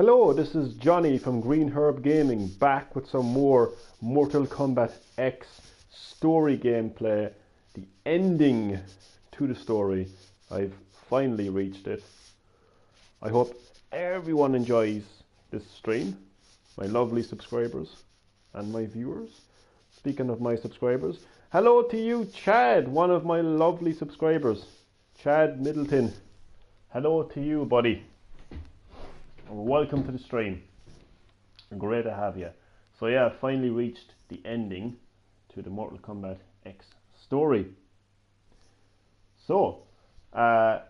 Hello, this is Johnny from Green Herb Gaming, back with some more Mortal Kombat X story gameplay. The ending to the story. I've finally reached it. I hope everyone enjoys this stream, my lovely subscribers and my viewers. Speaking of my subscribers, hello to you, Chad, one of my lovely subscribers. Chad Middleton, hello to you, buddy. Welcome to the stream. Great to have you. So yeah, I finally reached the ending to the Mortal Kombat X story. So I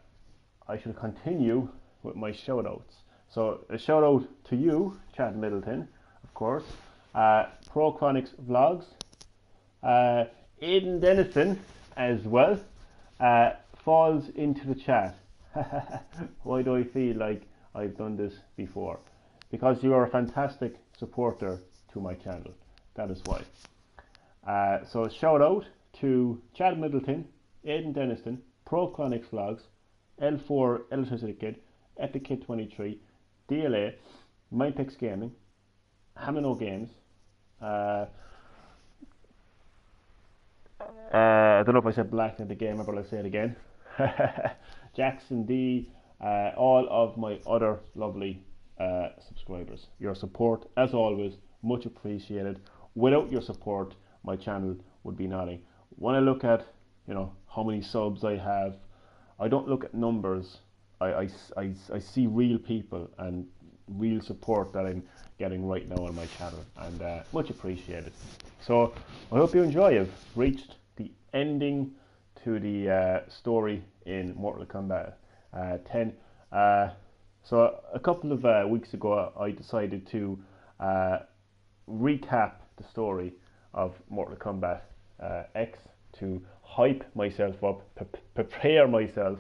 shall continue with my shout outs. So a shout out to you, Chad Middleton, of course, Pro Chronics Vlogs, Aidan Dennison as well, falls into the chat. Why do I feel like I've done this before? Because you are a fantastic supporter to my channel. That is why. So shout out to Chad Middleton, Aidan Dennison, Pro Chronics Vlogs, L4 Electricity Kid, Epic Kid 23, DLA, Mindpex Gaming, Hamino Games. I don't know if I said Black in the game, but I'll say it again. Jackson D, all of my other lovely subscribers. Your support, as always, much appreciated. Without your support, my channel would be nothing. When I look at, how many subs I have, I don't look at numbers. I see real people and real support that I'm getting right now on my channel, and much appreciated. So I hope you enjoy. I've reached the ending to the story in Mortal Kombat 10. So a couple of weeks ago I decided to recap the story of Mortal Kombat X to hype myself up, prepare myself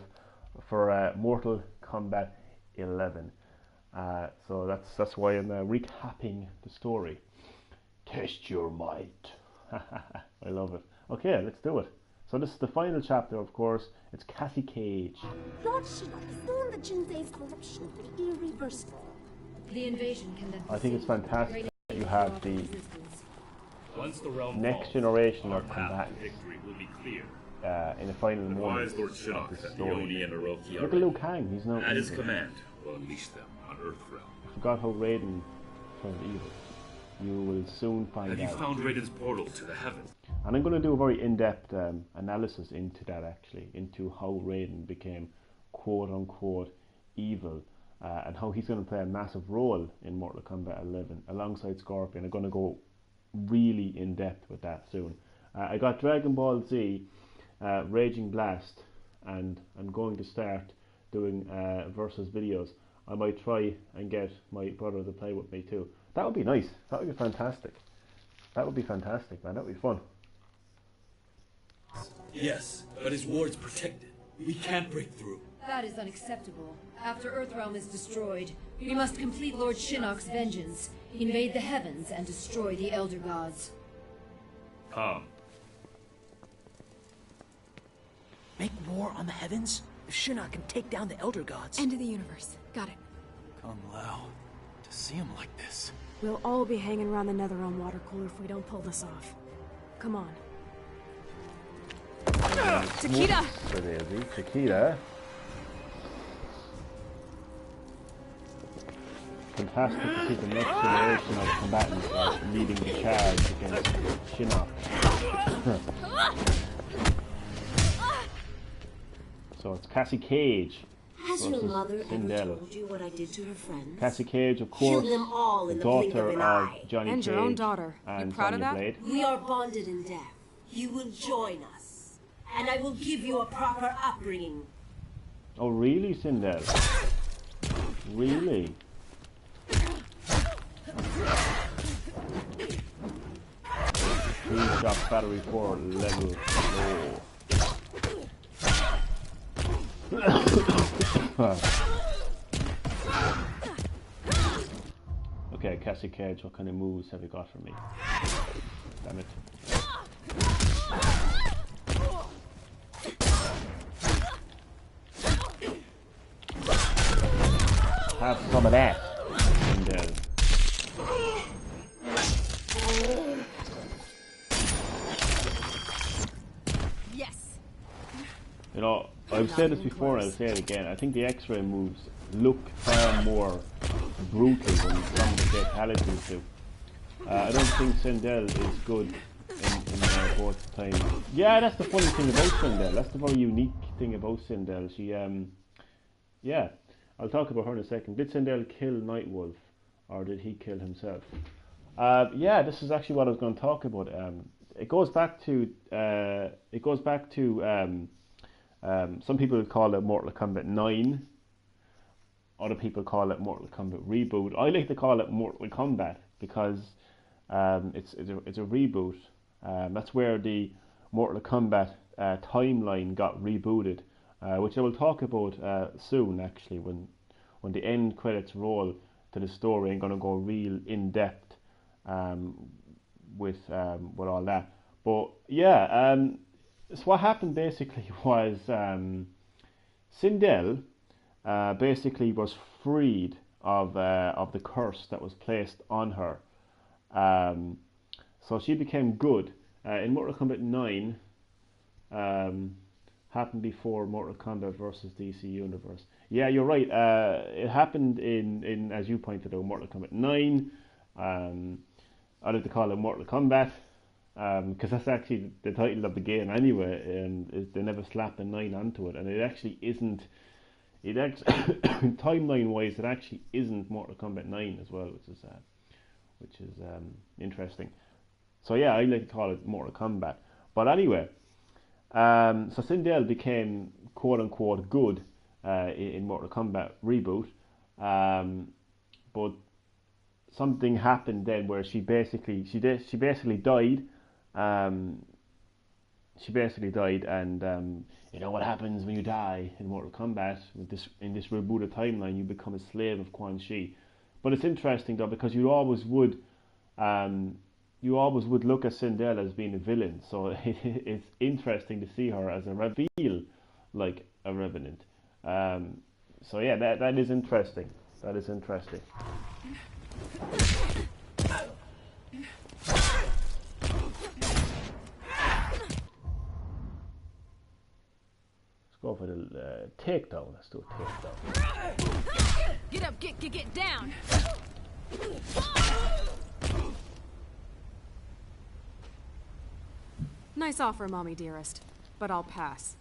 for Mortal Kombat 11. So that's why I'm recapping the story. Test your might. I love it. Okay, let's do it. So this is the final chapter, of course. It's Cassie Cage. Lord Shinnok has known that Jinsei's corruption would be irreversible. The invasion can then I think it's fantastic that you have the next generation of combatants in the final moment Lord of Shinnok the that the story. Oni and Orochi Look at Liu Kang, he's not at his evil. command will unleash them on Earthrealm. I forgot how Raiden turned evil. You will soon find Have you out. found Raiden's portal to the heavens? And I'm going to do a very in-depth analysis into that, actually, into how Raiden became quote-unquote evil, and how he's going to play a massive role in Mortal Kombat 11 alongside Scorpion. I'm going to go really in-depth with that soon. I got Dragon Ball Z, Raging Blast, and I'm going to start doing versus videos. I might try and get my brother to play with me too. That would be nice. That would be fantastic. That would be fantastic, man. That would be fun. Yes, but his ward's protected. We can't break through. That is unacceptable. After Earthrealm is destroyed, we must complete Lord Shinnok's vengeance, invade the heavens, and destroy the Elder Gods. Come. Make war on the heavens? If Shinnok can take down the Elder Gods... End of the universe. Got it. Kung Lao, to see him like this... We'll all be hanging around the Netherrealm water cooler if we don't pull this off. Come on. Takeda! Takeda. Fantastic to see the next generation of combatants leading the charge against Shinnok. So it's Cassie Cage. Has your mother ever Sindel. told you what I did to her friends? Cassie Cage, of Killed course, them all the in the blink daughter of an of eye. Johnny And Cage your own daughter. You and proud of Sonya that? Blade. We are bonded in death. You will join us, and I will give you a proper upbringing. Oh, really, Sindel? Really? Three-shot battery 4 level low. Okay, Cassie Cage, what kind of moves have you got for me? Damn it. Have some of that. You know, I've said this before and I'll say it again. I think the X-ray moves look far more brutal than some of the fatalities do. I don't think Sindel is good in both times. Yeah, that's the funny thing about Sindel. That's the very unique thing about Sindel. She, yeah, I'll talk about her in a second. Did Sindel kill Nightwolf, or did he kill himself? Yeah, this is actually what I was going to talk about. It goes back to some people call it Mortal Kombat 9. Other people call it Mortal Kombat Reboot. I like to call it Mortal Kombat because it's a reboot. That's where the Mortal Kombat timeline got rebooted, which I will talk about soon. Actually, when the end credits roll to the story, I'm going to go real in depth with all that. But yeah, so what happened basically was Sindel basically was freed of the curse that was placed on her. So she became good. In Mortal Kombat 9, happened before Mortal Kombat versus DC Universe. Yeah, you're right. It happened in as you pointed out, Mortal Kombat 9. I like to call it Mortal Kombat because that's actually the title of the game anyway, and they never slapped a 9 onto it, and it actually isn't. It actually timeline-wise, it actually isn't Mortal Kombat 9 as well, which is interesting. So yeah, I like to call it Mortal Kombat. But anyway, so Sindel became quote-unquote good in Mortal Kombat Reboot, but something happened then where she basically died. She basically died, and you know what happens when you die in Mortal Kombat? In this rebooted timeline, you become a slave of Quan Chi. But it's interesting though, because you always would look at Sindel as being a villain. So it's interesting to see her as a reveal, like a revenant. So yeah, that is interesting. That is interesting. Go for the takedown. Let's do a takedown. Get up, get down. Nice offer, Mommy dearest, but I'll pass.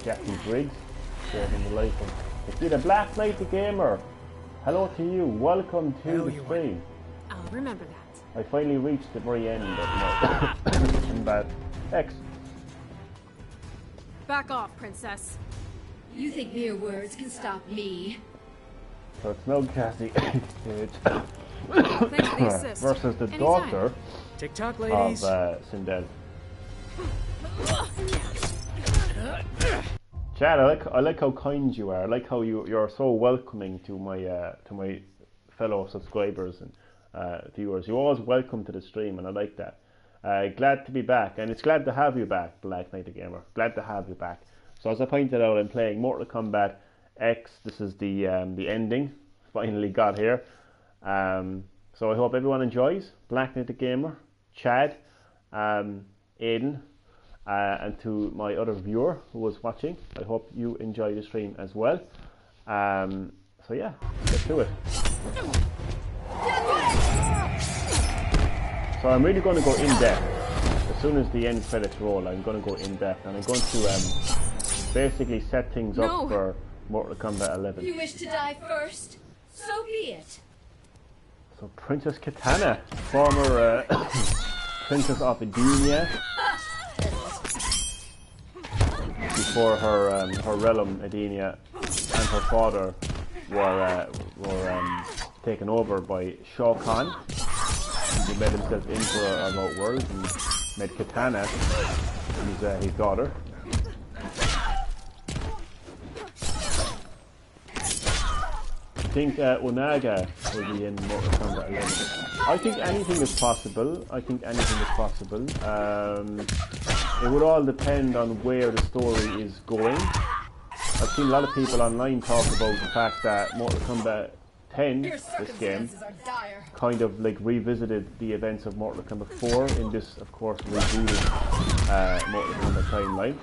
Captain Briggs, saving the life of... It's been a Black Knight the Gamer. Hello to you. Welcome to the stream. I'll remember that. I finally reached the very end of my Kombat X. Back off, princess. You think mere words can stop me? So it's no Cassie Thanks for the assist. versus the Anytime. daughter TikTok, of ladies. Sindel. Chad, I like how kind you are. I like how you're so welcoming to my fellow subscribers and viewers. You're always welcome to the stream, and I like that. Glad to be back, and it's glad to have you back, Black Knight the Gamer. Glad to have you back. So as I pointed out, I'm playing Mortal Kombat X. This is the ending. Finally got here. So I hope everyone enjoys. Black Knight the Gamer, Chad, Aiden, and to my other viewer who was watching. I hope you enjoy the stream as well. So yeah, let's do it. So I'm really going to go in depth. As soon as the end credits roll, I'm going to go in depth, and I'm going to basically set things up for Mortal Kombat 11. You wish to die first? So be it. So Princess Kitana, former Princess of Edenia, before her realm Edenia and her father were taken over by Shao Kahn. He made himself into a remote world and made Kitana his daughter. I think Onaga will be in Mortal Kombat 11. I think anything is possible. It would all depend on where the story is going. I've seen a lot of people online talk about the fact that Mortal Kombat 10, this game, kind of like revisited the events of Mortal Kombat 4 in this, of course, rebooted Mortal Kombat timeline.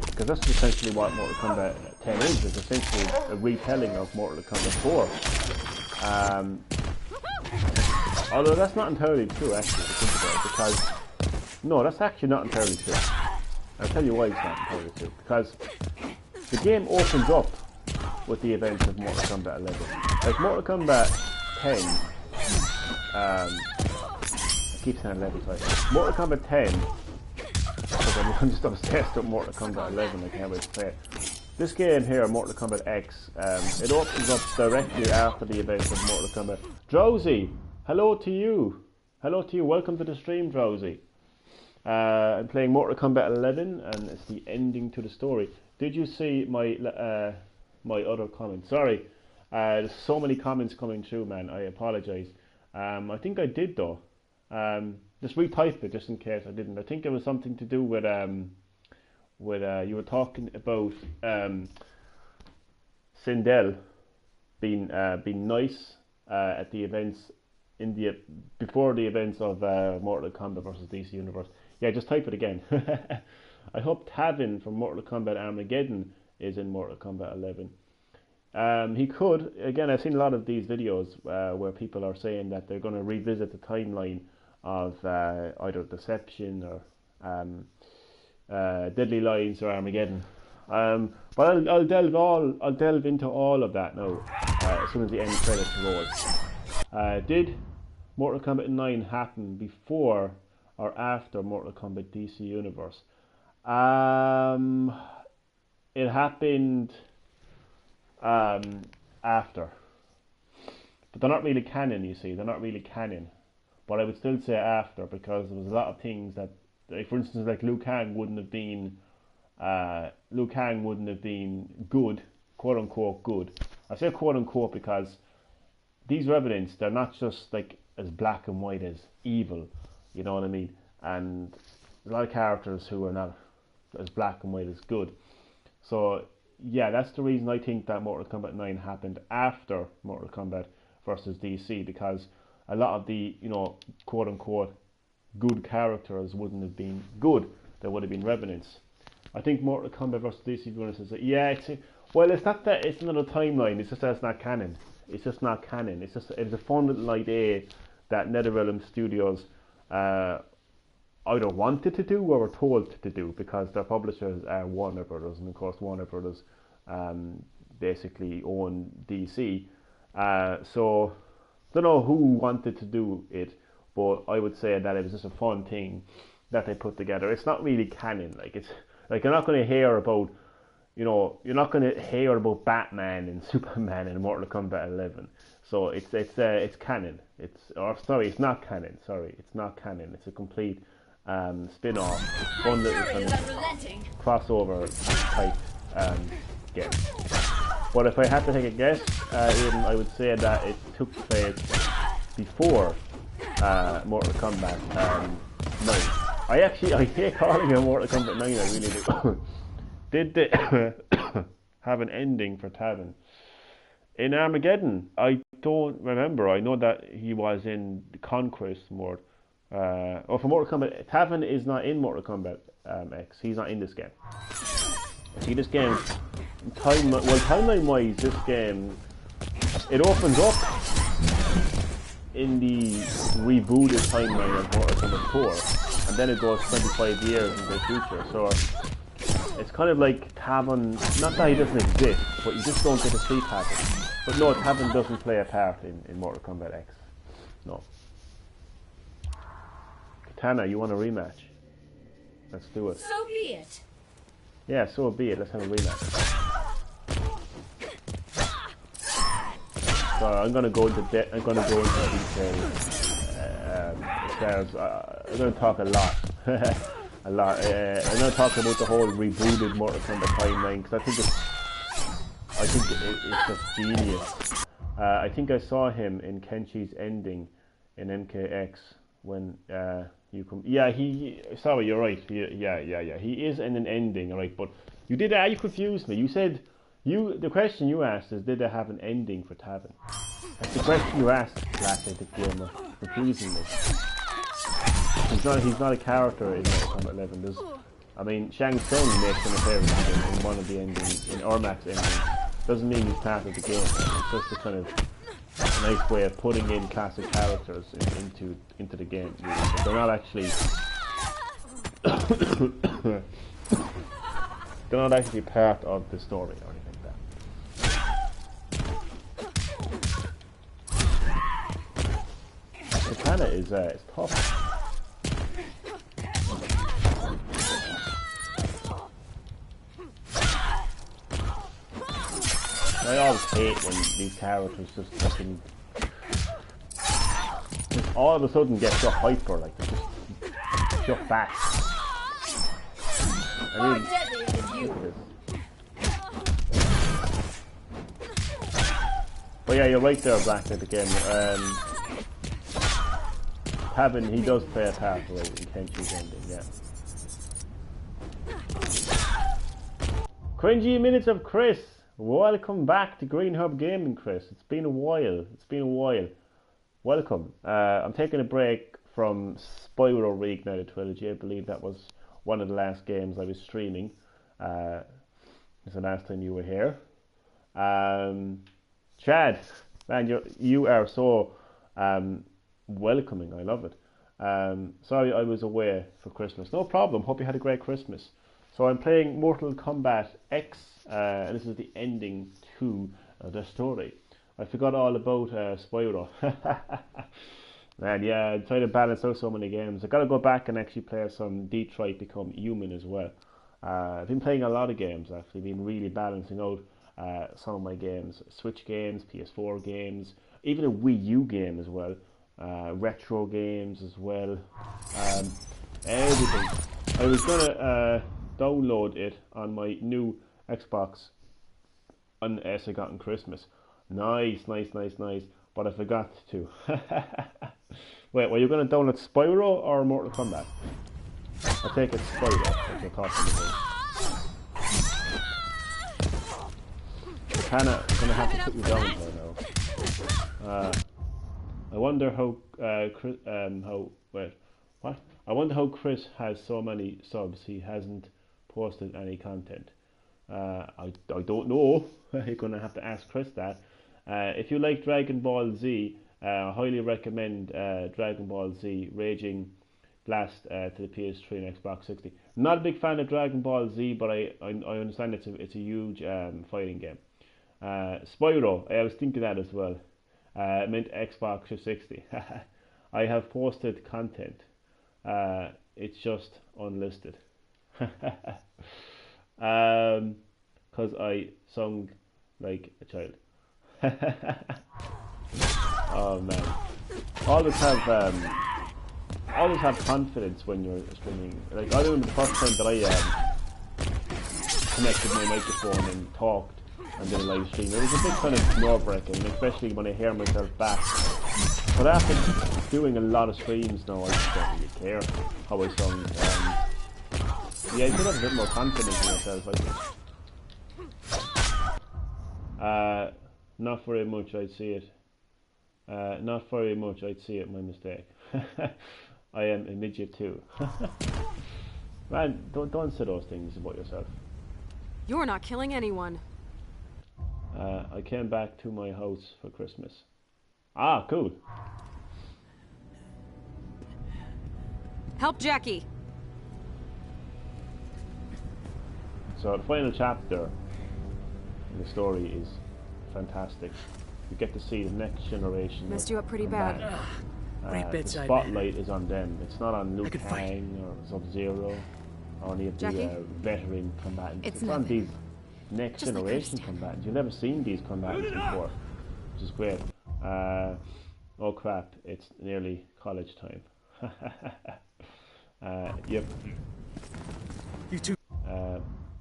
Because that's essentially what Mortal Kombat 10 is. It's essentially a retelling of Mortal Kombat 4. Although that's not entirely true, actually, to think about it, because... No, that's actually not entirely true. I'll tell you why it's not entirely true. Because the game opens up with the events of Mortal Kombat 11. Like, Mortal Kombat 10... I keep saying 11, sorry. Mortal Kombat 10... Because I'm just obsessed with Mortal Kombat 11, I can't wait to play it. This game here, Mortal Kombat X, it opens up directly after the events of Mortal Kombat. Drowsy, hello to you. Hello to you, welcome to the stream, Drowsy. I'm playing Mortal Kombat 11, and it's the ending to the story. Did you see my my other comments? Sorry, there's so many comments coming through, man, I apologise. I think I did though. Just retype it just in case I didn't. I think it was something to do with you were talking about Sindel being nice at the events before the events of Mortal Kombat versus DC Universe. Yeah, just type it again. I hope Tavin from Mortal Kombat Armageddon is in Mortal Kombat 11. He could. Again, I've seen a lot of these videos where people are saying that they're going to revisit the timeline of either Deception or Deadly Lines or Armageddon. But I'll delve into all of that now as soon as the end credits roll. Did Mortal Kombat 9 happen before or after Mortal Kombat DC Universe? It happened after. But they're not really canon, you see. They're not really canon. But I would still say after, because there was a lot of things that, like, for instance, like Liu Kang wouldn't have been good, quote unquote good. I say quote unquote because these revenants, they're not just like as black and white as evil, you know what I mean? And a lot of characters who are not as black and white as good. So yeah, that's the reason I think that Mortal Kombat 9 happened after Mortal Kombat versus DC, because a lot of the, you know, quote unquote good characters wouldn't have been good. They would have been revenants. I think Mortal Kombat vs DC Universe is it's not that it's another timeline. It's just that it's not canon. It's just not canon. It's a fun little idea that NetherRealm Studios either wanted to do or were told to do, because their publishers are Warner Brothers, and of course Warner Brothers basically own DC. So don't know who wanted to do it, but I would say that it was just a fun thing that they put together. It's not really canon. Like you're not going to hear about, you know, you're not going to hear about Batman and Superman in Mortal Kombat 11. So it's canon. It's not canon. Sorry, it's not canon. It's a complete spin-off, fun little kind of crossover type game. But if I had to take a guess, Aidan, I would say that it took place before Mortal Kombat 9. I hate calling it Mortal Kombat 9, I really do. Did they have an ending for Tavin? In Armageddon, I don't remember. I know that he was in the Conquest mode. For Mortal Kombat, Tavin is not in Mortal Kombat X. He's not in this game. See, this game, timeline-wise, this game, it opens up in the rebooted timeline of Mortal Kombat 4, and then it goes 25 years into the future. So it's kind of like Tavin, not that he doesn't exist, but you just don't get to see Tavin. But no, Tavin doesn't play a part in Mortal Kombat X. No. Katana, you want a rematch? Let's do it. So be it. Yeah, so be it. Let's have a rematch. So I'm gonna go into detail. I'm gonna talk a lot, a lot. I'm gonna talk about the whole rebooted Mortal Kombat timeline, because I think it's just genius. I think I saw him in Kenchi's ending in MKX when you come. Yeah, sorry, you're right. Yeah. He is in an ending, right? But you confused me. You said The question you asked is, did they have an ending for Tavin? That's the question you asked, Black Mythic Gamer, confusingly. He's not a character in Mortal Kombat 11. I mean, Shang Tsung makes an appearance in one of the endings, in Ermac's ending. Doesn't mean he's part of the game. It's just a kind of nice way of putting in classic characters into the game. But they're not actually they're not actually part of the story or anything like that. Katana is tough. I always hate when these characters just fucking all of a sudden get so hyper, like they just fast. I mean, look at this. But yeah, you're right there, Blacknet again. Tavin, he does play a part right in Kenshi's ending, yeah. Cringy minutes of Chris. Welcome back to Green Hub Gaming, Chris. It's been a while. Welcome. I'm taking a break from Spyro Reignited Trilogy. I believe that was one of the last games I was streaming. It's the last time you were here. Chad, man, you are so welcoming. I love it. Sorry I was away for Christmas. No problem. Hope you had a great Christmas. So I'm playing Mortal Kombat X, and this is the ending to the story. I forgot all about Spyro. Man, yeah, I try to balance out so many games. I gotta go back and actually play some Detroit Become Human as well. I've been playing a lot of games actually, been really balancing out some of my games. Switch games, PS4 games, even a Wii U game as well. Retro games as well. Everything. I was gonna download it on my new Xbox unless I got on Christmas. Nice. But I forgot to. Wait, were you going to download Spyro or Mortal Kombat? I take it Spyro, if you're talking about. I'm gonna have to put you down here now. I wonder how I wonder how Chris has so many subs. He hasn't posted any content. I don't know. You're gonna have to ask Chris that. If you like Dragon Ball Z, I highly recommend Dragon Ball Z Raging Blast to the PS3 and Xbox 60. Not a big fan of Dragon Ball Z, but I understand it's a huge fighting game. Spyro, I was thinking that as well. Meant Xbox 360. I have posted content. It's just unlisted. Because I sung like a child. Oh man. Always have confidence when you're streaming. Like I remember the first time that I connected my microphone and talked and did a live stream. It was a bit kind of nerve-wracking, especially when I hear myself back. But after doing a lot of streams now, I just don't really care how I sound. Yeah, you should have a bit more confidence in yourself, I think. Not very much, I'd see it. Not very much, I'd see it, my mistake. I am a midget too. Man, don't say those things about yourself. You're not killing anyone. I came back to my house for Christmas. Ah, cool. Help Jackie. So the final chapter in the story is fantastic. You get to see the next generation. Messed you up pretty bad. The spotlight is on them. It's not on Liu Kang or Sub-Zero or any of the veteran combatants. It's on these next generation combatants. You've never seen these combatants before, which is great. Oh crap, it's nearly college time. Yep. You too.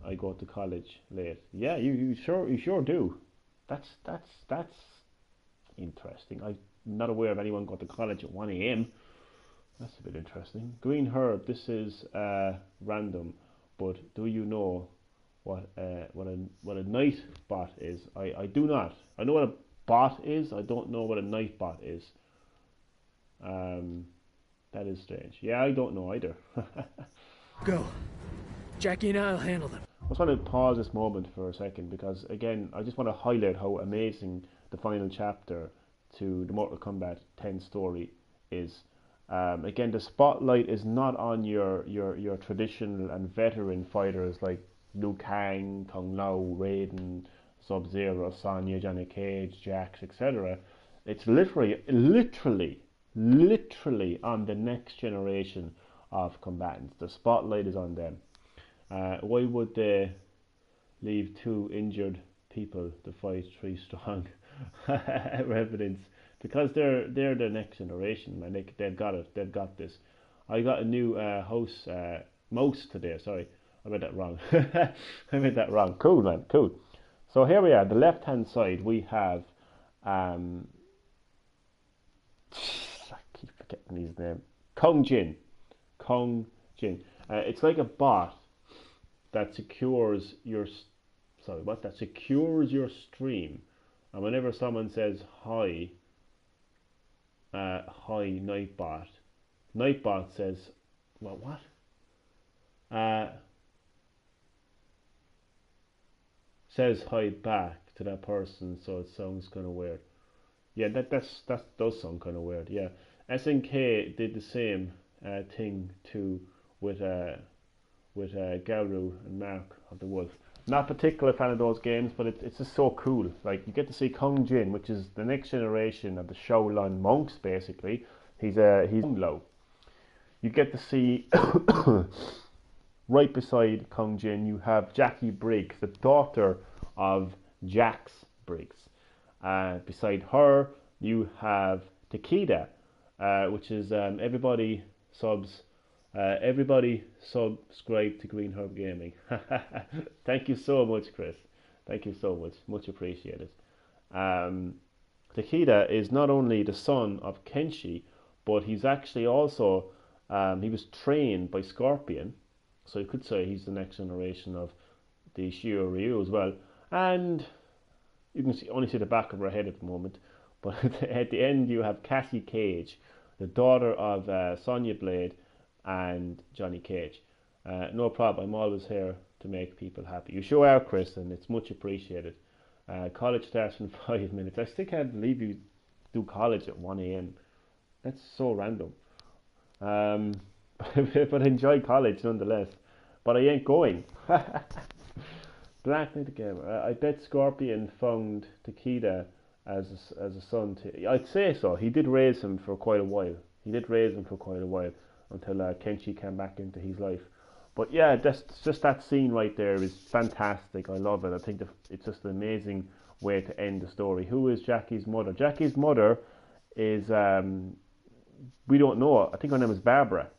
I go to college late. Yeah, you sure do. That's interesting. I'm not aware of anyone going to college at 1 AM. That's a bit interesting. Green Herb, this is random, but do you know what a night bot is. I do not. I know what a bot is. I don't know what a night bot is. That is strange. Yeah, I don't know either. Go. Jackie and I'll handle them. I just want to pause this moment for a second because, again, I just want to highlight how amazing the final chapter to the Mortal Kombat 10 story is. Again, the spotlight is not on your traditional and veteran fighters like Liu Kang, Kung Lao, Raiden, Sub-Zero, Sonya, Johnny Cage, Jax, etc. It's literally on the next generation of combatants. The spotlight is on them. Why would they leave 2 injured people to fight 3 strong revenants? Because they're the next generation, man. They've got it. They've got this. I got a new mouse today. Sorry, I read that wrong. I read that wrong. Cool, man. Cool. So here we are. The left-hand side, we have. I keep forgetting his name. Kung Jin. It's like a bot that secures your. That secures your stream, and whenever someone says hi. Hi Nightbot. Nightbot says, well, what? Says hi back to that person, so it sounds kind of weird. Yeah, that does sound kind of weird. Yeah, SNK did the same thing too with Gauru and Mark of the Wolf. Not a particular fan of those games, but it's just so cool. Like, you get to see Kung Jin, which is the next generation of the Shaolin monks, basically. He's low. You get to see right beside Kung Jin, you have Jackie Briggs, the daughter of Jax Briggs. Beside her, you have Takeda, which is everybody subscribe to Green Herb Gaming. Thank you so much, Chris. Thank you so much. Much appreciated. Takeda is not only the son of Kenshi, but he's actually also he was trained by Scorpion, so you could say he's the next generation of the Shio Ryu as well. And you can only see the back of her head at the moment, but at the end you have Cassie Cage, the daughter of Sonya Blade and Johnny Cage. No problem, I'm always here to make people happy. You sure are, Chris, and it's much appreciated. College starts in 5 minutes. I still can't believe you do college at 1 a.m. That's so random. But enjoy college nonetheless. But I ain't going. Black Knight Gamer. I bet Scorpion found Takeda as a son. I'd say so. He did raise him for quite a while. Until Kenshi came back into his life. But yeah, just that scene right there is fantastic. I love it. I think it's just an amazing way to end the story. Who is Jackie's mother? Jackie's mother is we don't know. I think her name is Barbara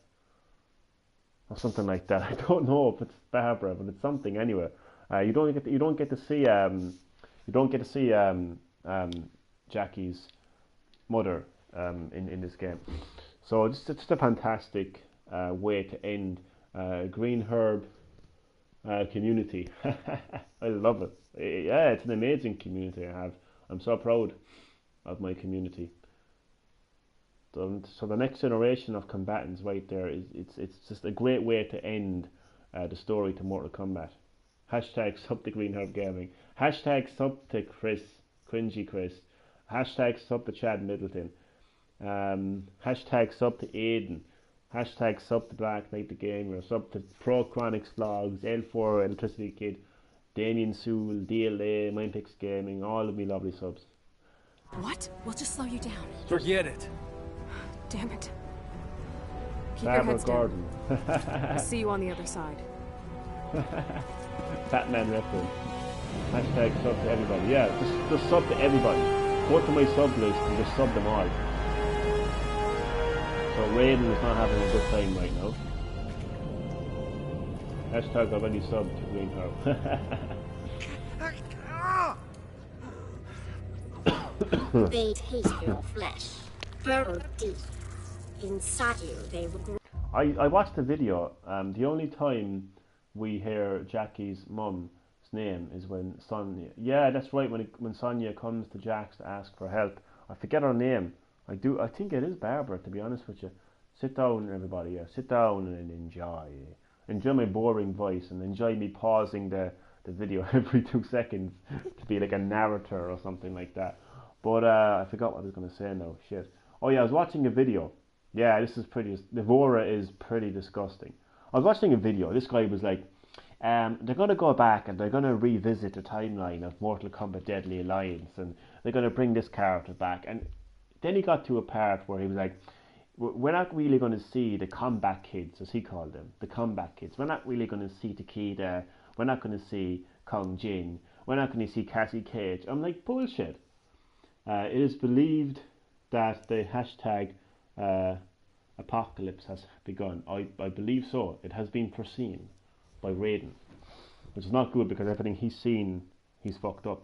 or something like that. I don't know if it's Barbara, but it's something anyway. You don't get to see Jackie's mother in this game. So it's just a fantastic way to end Green Herb community. I love it. Yeah, it's an amazing community I have. I'm so proud of my community. So the next generation of combatants right there it's just a great way to end the story to Mortal Kombat. Hashtag sub to Green Herb Gaming. Hashtag sub to Chris, Cringy Chris. Hashtag sub to Chad Middleton. Hashtag sub to Aiden. Hashtag sub to Black Knight the Gamer. Sub to Pro Chronics Vlogs, L4 Electricity Kid, Damien Sewell, DLA, Mindpix Gaming, all of me lovely subs. What? We'll just slow you down. Forget it. Damn it. Keep your Barbara heads Gordon. down. I'll see you on the other side. Batman reference. Hashtag sub to everybody. Yeah, just sub to everybody. Go to my sub list and just sub them all. So Raiden is not having a good time right now. Hashtag I've already subbed to Green Herb. They taste your flesh. Burrow deep. Inside you, they will grow. I watched the video. The only time we hear Jackie's mum name is when Sonya. Yeah, that's right. When Sonya comes to Jax to ask for help, I forget her name. I think it is Barbara. To be honest with you, sit down, everybody. Yeah, sit down and enjoy my boring voice and enjoy me pausing the video every 2 seconds to be like a narrator or something like that. But I forgot what I was going to say now. Shit. Oh yeah, I was watching a video. Yeah, this is pretty. Devora is pretty disgusting. I was watching a video. This guy was like, they're going to go back and they're going to revisit the timeline of Mortal Kombat Deadly Alliance, and they're going to bring this character back. And then he got to a part where he was like, we're not really going to see the Kombat kids, as he called them, the Kombat kids. We're not really going to see Takeda. We're not going to see Kong Jin. We're not going to see Cassie Cage. I'm like, bullshit. It is believed that the hashtag apocalypse has begun. I believe so. It has been foreseen by Raiden, which is not good because everything he's seen, he's fucked up.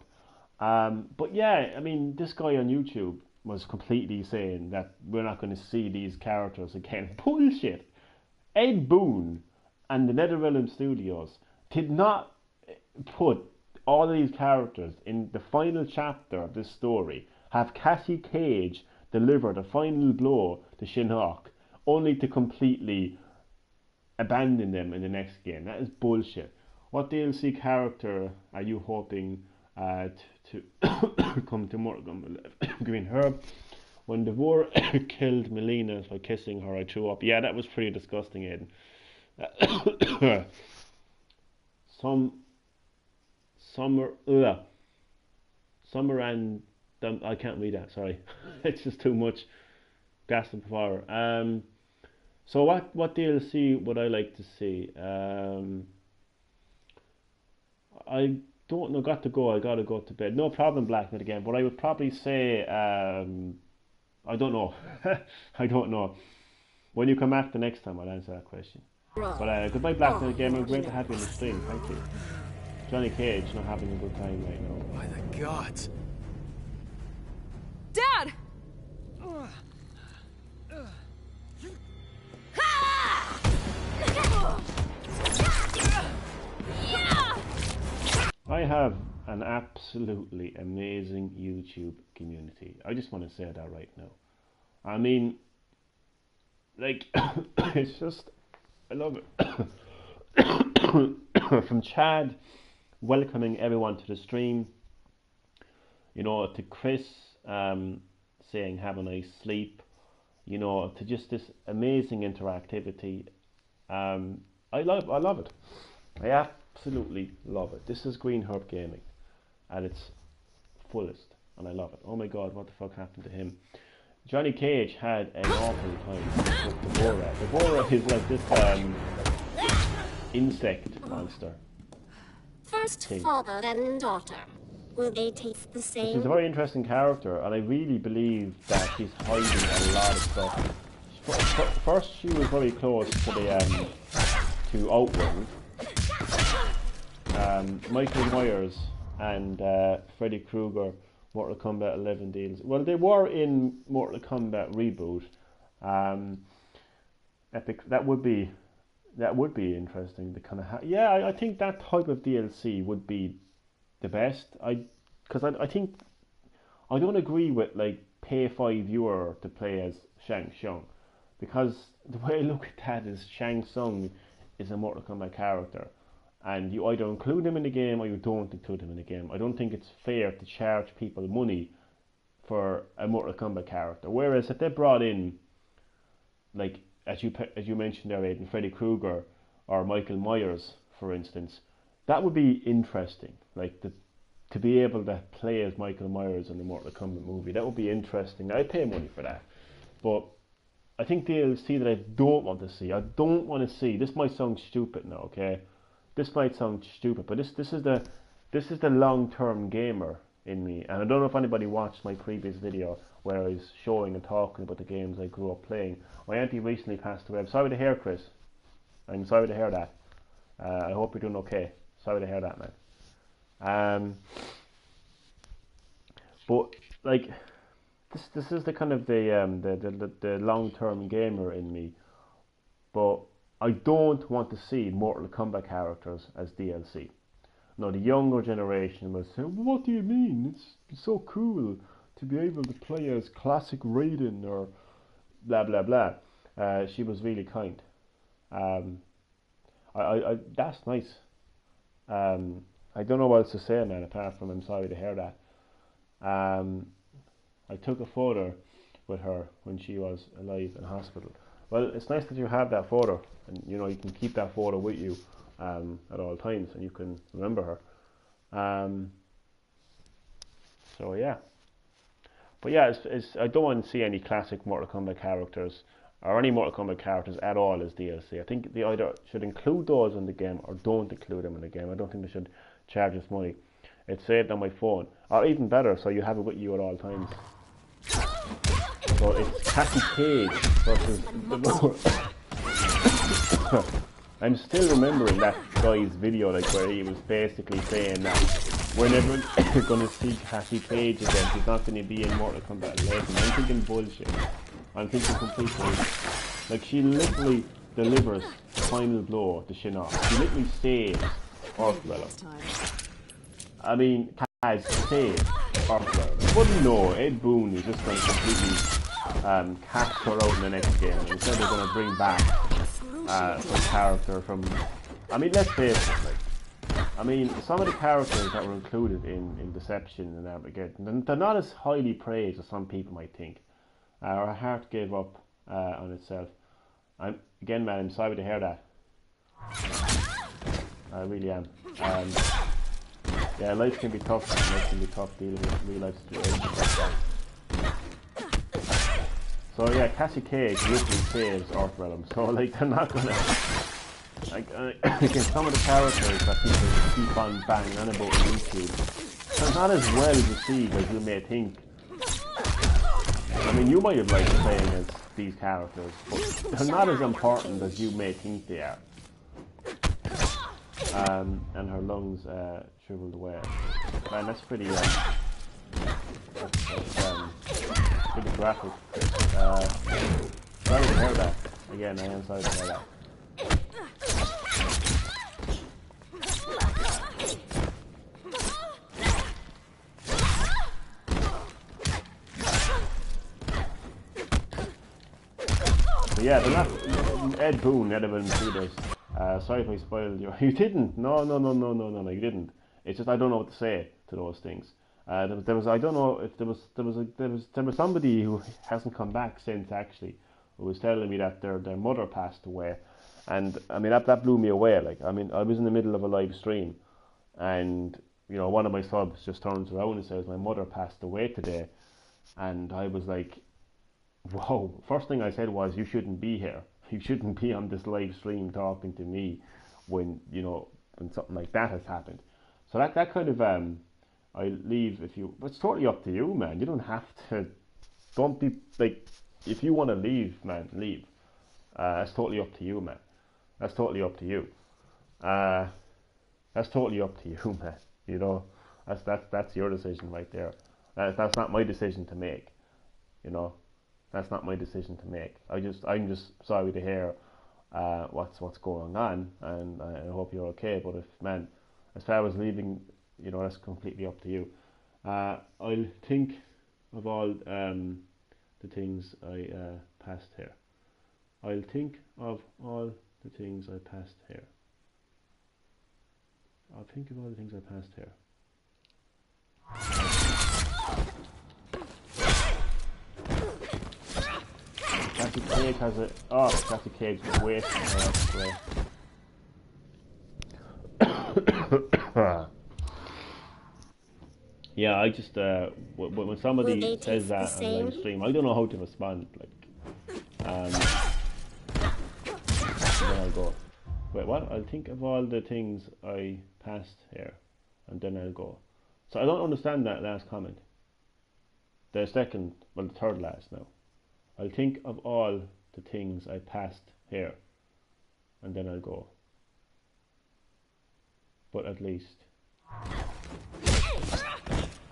But yeah, I mean, this guy on YouTube was completely saying that we're not going to see these characters again. Bullshit. Ed Boon and the NetherRealm Studios did not put all of these characters in the final chapter of this story, have Cassie Cage deliver the final blow to Shinnok, only to completely abandon them in the next game. That is bullshit. What DLC character are you hoping to come to Mortal Kombat? Green Herb. When Devore killed Melina by kissing her, I threw up. Yeah, that was pretty disgusting, Aiden. Summer and I can't read that. Sorry, it's just too much gas and fire. So what DLC would I like to see? I don't know. Got to go. I gotta go to bed. No problem, Blacknet again. But I would probably say I don't know. I don't know. When you come back the next time, I'll answer that question. But goodbye, Blacknet again. I'm great to have you on the stream. Thank you. Johnny Cage not having a good time right now. By the gods. Dad! I have an absolutely amazing YouTube community. I just want to say that right now. I mean, like, it's just, I love it. From Chad welcoming everyone to the stream, you know, to Chris saying have a nice sleep, you know, to just this amazing interactivity. I love it. I absolutely love it. This is Green Herb Gaming at its fullest, and I love it. Oh my god, what the fuck happened to him? Johnny Cage had an awful time with Devora. Devora is like this insect monster. First father, then daughter. Will they taste the same? She's a very interesting character, and I really believe that she's hiding a lot of stuff. First, she was very close to the to Outworld. Michael Myers and Freddy Krueger, Mortal Kombat 11 deals. Well, they were in Mortal Kombat reboot. Epic. That would be interesting to kind of yeah. I think that type of DLC would be the best. I think I don't agree with like pay €5 to play as Shang Tsung, because the way I look at that is Shang Tsung is a Mortal Kombat character, and you either include him in the game or you don't include him in the game. I don't think it's fair to charge people money for a Mortal Kombat character. Whereas if they brought in, like as you mentioned there, Aiden, Freddy Krueger or Michael Myers, for instance, that would be interesting. Like to be able to play as Michael Myers in the Mortal Kombat movie, that would be interesting. I'd pay money for that. But I think DLC that I don't want to see. I don't want to see. This might sound stupid now, okay? This might sound stupid, but this is the long-term gamer in me. And I don't know if anybody watched my previous video where I was showing and talking about the games I grew up playing. My auntie recently passed away. I'm sorry to hear, Chris. I'm sorry to hear that. I hope you're doing okay. Sorry to hear that, man. But like, this is the kind of the long-term gamer in me. But I don't want to see Mortal Kombat characters as DLC. No, the younger generation will say, well, what do you mean? It's so cool to be able to play as classic Raiden or blah blah blah. She was really kind. That's nice. I don't know what else to say, man, apart from I'm sorry to hear that. I took a photo with her when she was alive in hospital. Well, it's nice that you have that photo, and you know you can keep that photo with you at all times, and you can remember her. So yeah, but yeah, I don't want to see any classic Mortal Kombat characters or any Mortal Kombat characters at all as DLC. I think they either should include those in the game or don't include them in the game. I don't think they should charge us money. It's saved on my phone, or even better, so you have it with you at all times. So it's Cassie Cage versus the I'm still remembering that guy's video, like where he was basically saying that we're never going to see Cassie Cage again. He's not going to be in Mortal Kombat 11. I'm thinking bullshit. I'm thinking complete bullshit. Like, she literally delivers the final blow to Shinnok. She literally saves Earthrealm. I mean, Kaz saved Earthrealm. But no, Ed Boon is just going to completely cast her out in the next game. Instead they're going to bring back some character from... I mean, let's face it, like, I mean, some of the characters that were included in Deception and Armageddon, they're not as highly praised as some people might think. Our heart gave up on itself. Again, man, I'm sorry to hear that. I really am. Yeah, life can be tough, man. Life can be tough dealing with real life situations like that. So yeah, Cassie Cage literally saves Earthrealm. So like, they're not gonna... Like, again, some of the characters that people keep on banging on about on YouTube, they're not as well received as you may think. I mean, you might have liked playing as these characters, but they're not as important as you may think they are. And her lungs shriveled away. Man, that's pretty pretty graphic. Sorry to hear that. Again, I am sorry to hear that. But yeah, they're not... Ed Boon, Ed Evan Peters. Sorry if I spoiled you. You didn't. No, you didn't. It's just I don't know what to say to those things. There was I don't know if there was somebody who hasn't come back since, actually, who was telling me that their mother passed away, and I mean that blew me away. Like, I mean, I was in the middle of a live stream, and you know, one of my subs just turns around and says my mother passed away today, and I was like, whoa. First thing I said was, you shouldn't be here. You shouldn't be on this live stream talking to me when, you know, when something like that has happened. So that kind of I leave if you. It's totally up to you, man. You don't have to. Don't be like. If you want to leave, man, leave. That's totally up to you, man. That's totally up to you. That's totally up to you, man. You know, that's your decision right there. That's not my decision to make. You know. That's not my decision to make. I'm just sorry to hear what's going on, and I hope you're okay. But if, man, as far as leaving, you know, that's completely up to you. I'll think of all the things I passed here. I'll think of all the things I passed here. I'll think of all the things I passed here. Cassie Cage has it. Oh, Cassie Cage is wasting her. Yeah, I just when somebody says that on live stream, I don't know how to respond. Like, then I'll go. Wait, what? I'll think of all the things I passed here, and then I'll go. So I don't understand that last comment. The second, well, the third last now. I'll think of all the things I passed here, and then I'll go. But at least.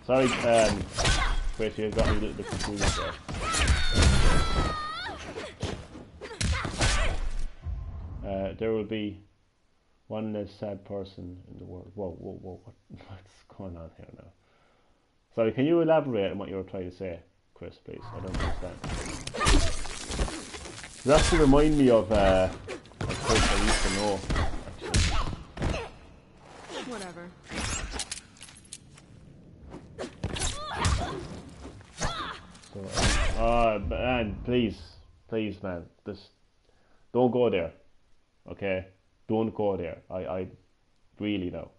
Sorry, wait, you got me a little bit confused there. There will be One less sad person in the world. Whoa, whoa, whoa! What's going on here now? Sorry, can you elaborate on what you were trying to say, Chris, please? I don't understand. You actually remind me of a Chris I used to know, actually. Whatever. So, man, please, man, just don't go there, okay? Don't go there. I really know.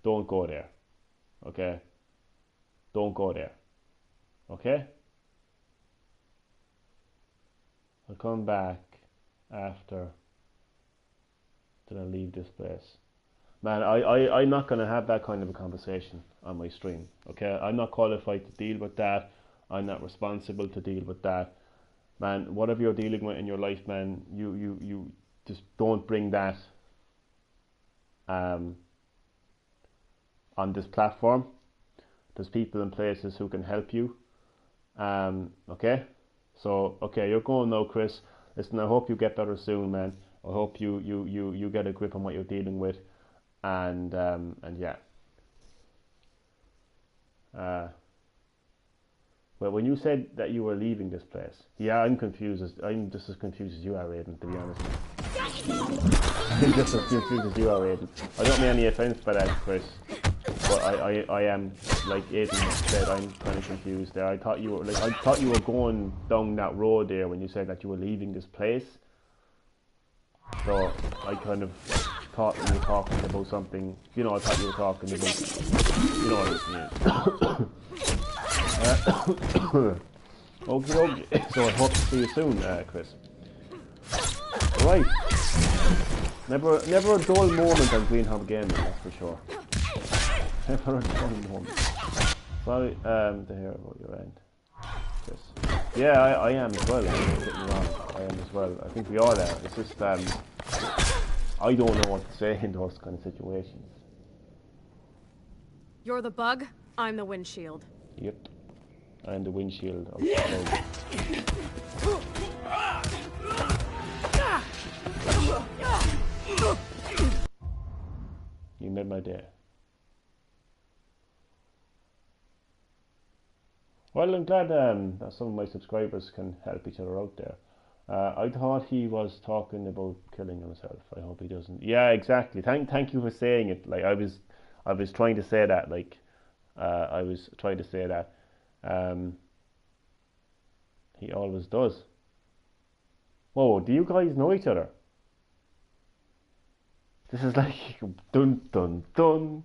Don't go there, okay? Don't go there, okay? I'll come back after that I leave this place. Man, I'm not going to have that kind of a conversation on my stream, okay? I'm not qualified to deal with that. I'm not responsible to deal with that. Man, whatever you're dealing with in your life, man, you just don't bring that on this platform. There's people and places who can help you. Okay? So, okay, you're going now, Chris. Listen, I hope you get better soon, man. I hope you get a grip on what you're dealing with. And yeah. Well, when you said that you were leaving this place, yeah, I'm confused. I'm just as confused as you are, Aiden, to be honest. I'm just as confused as you are, Aiden. I don't mean any offence by that, Chris. But I am, like Aiden said, I'm kind of confused there. I thought you were going down that road there when you said that you were leaving this place. So I kind of thought you were talking about something. You know, I thought you were talking about. You know what I mean. Okay. So I hope to see you soon, Chris. Right. Never a dull moment on Green Hub Gaming, that's for sure. Never a dull moment. Sorry to hear about your end, Chris. Yeah, I am as well. Don't get me wrong. I am as well. I think we all are. It's just I don't know what to say in those kind of situations. You're the bug, I'm the windshield. Yep. I'm the windshield of the road. You made my day. Well, I'm glad that some of my subscribers can help each other out there. I thought he was talking about killing himself. I hope he doesn't. Yeah, exactly. Thank you for saying it. Like I was trying to say that. Like I was trying to say that. He always does. Whoa, do you guys know each other? This is like dun dun dun.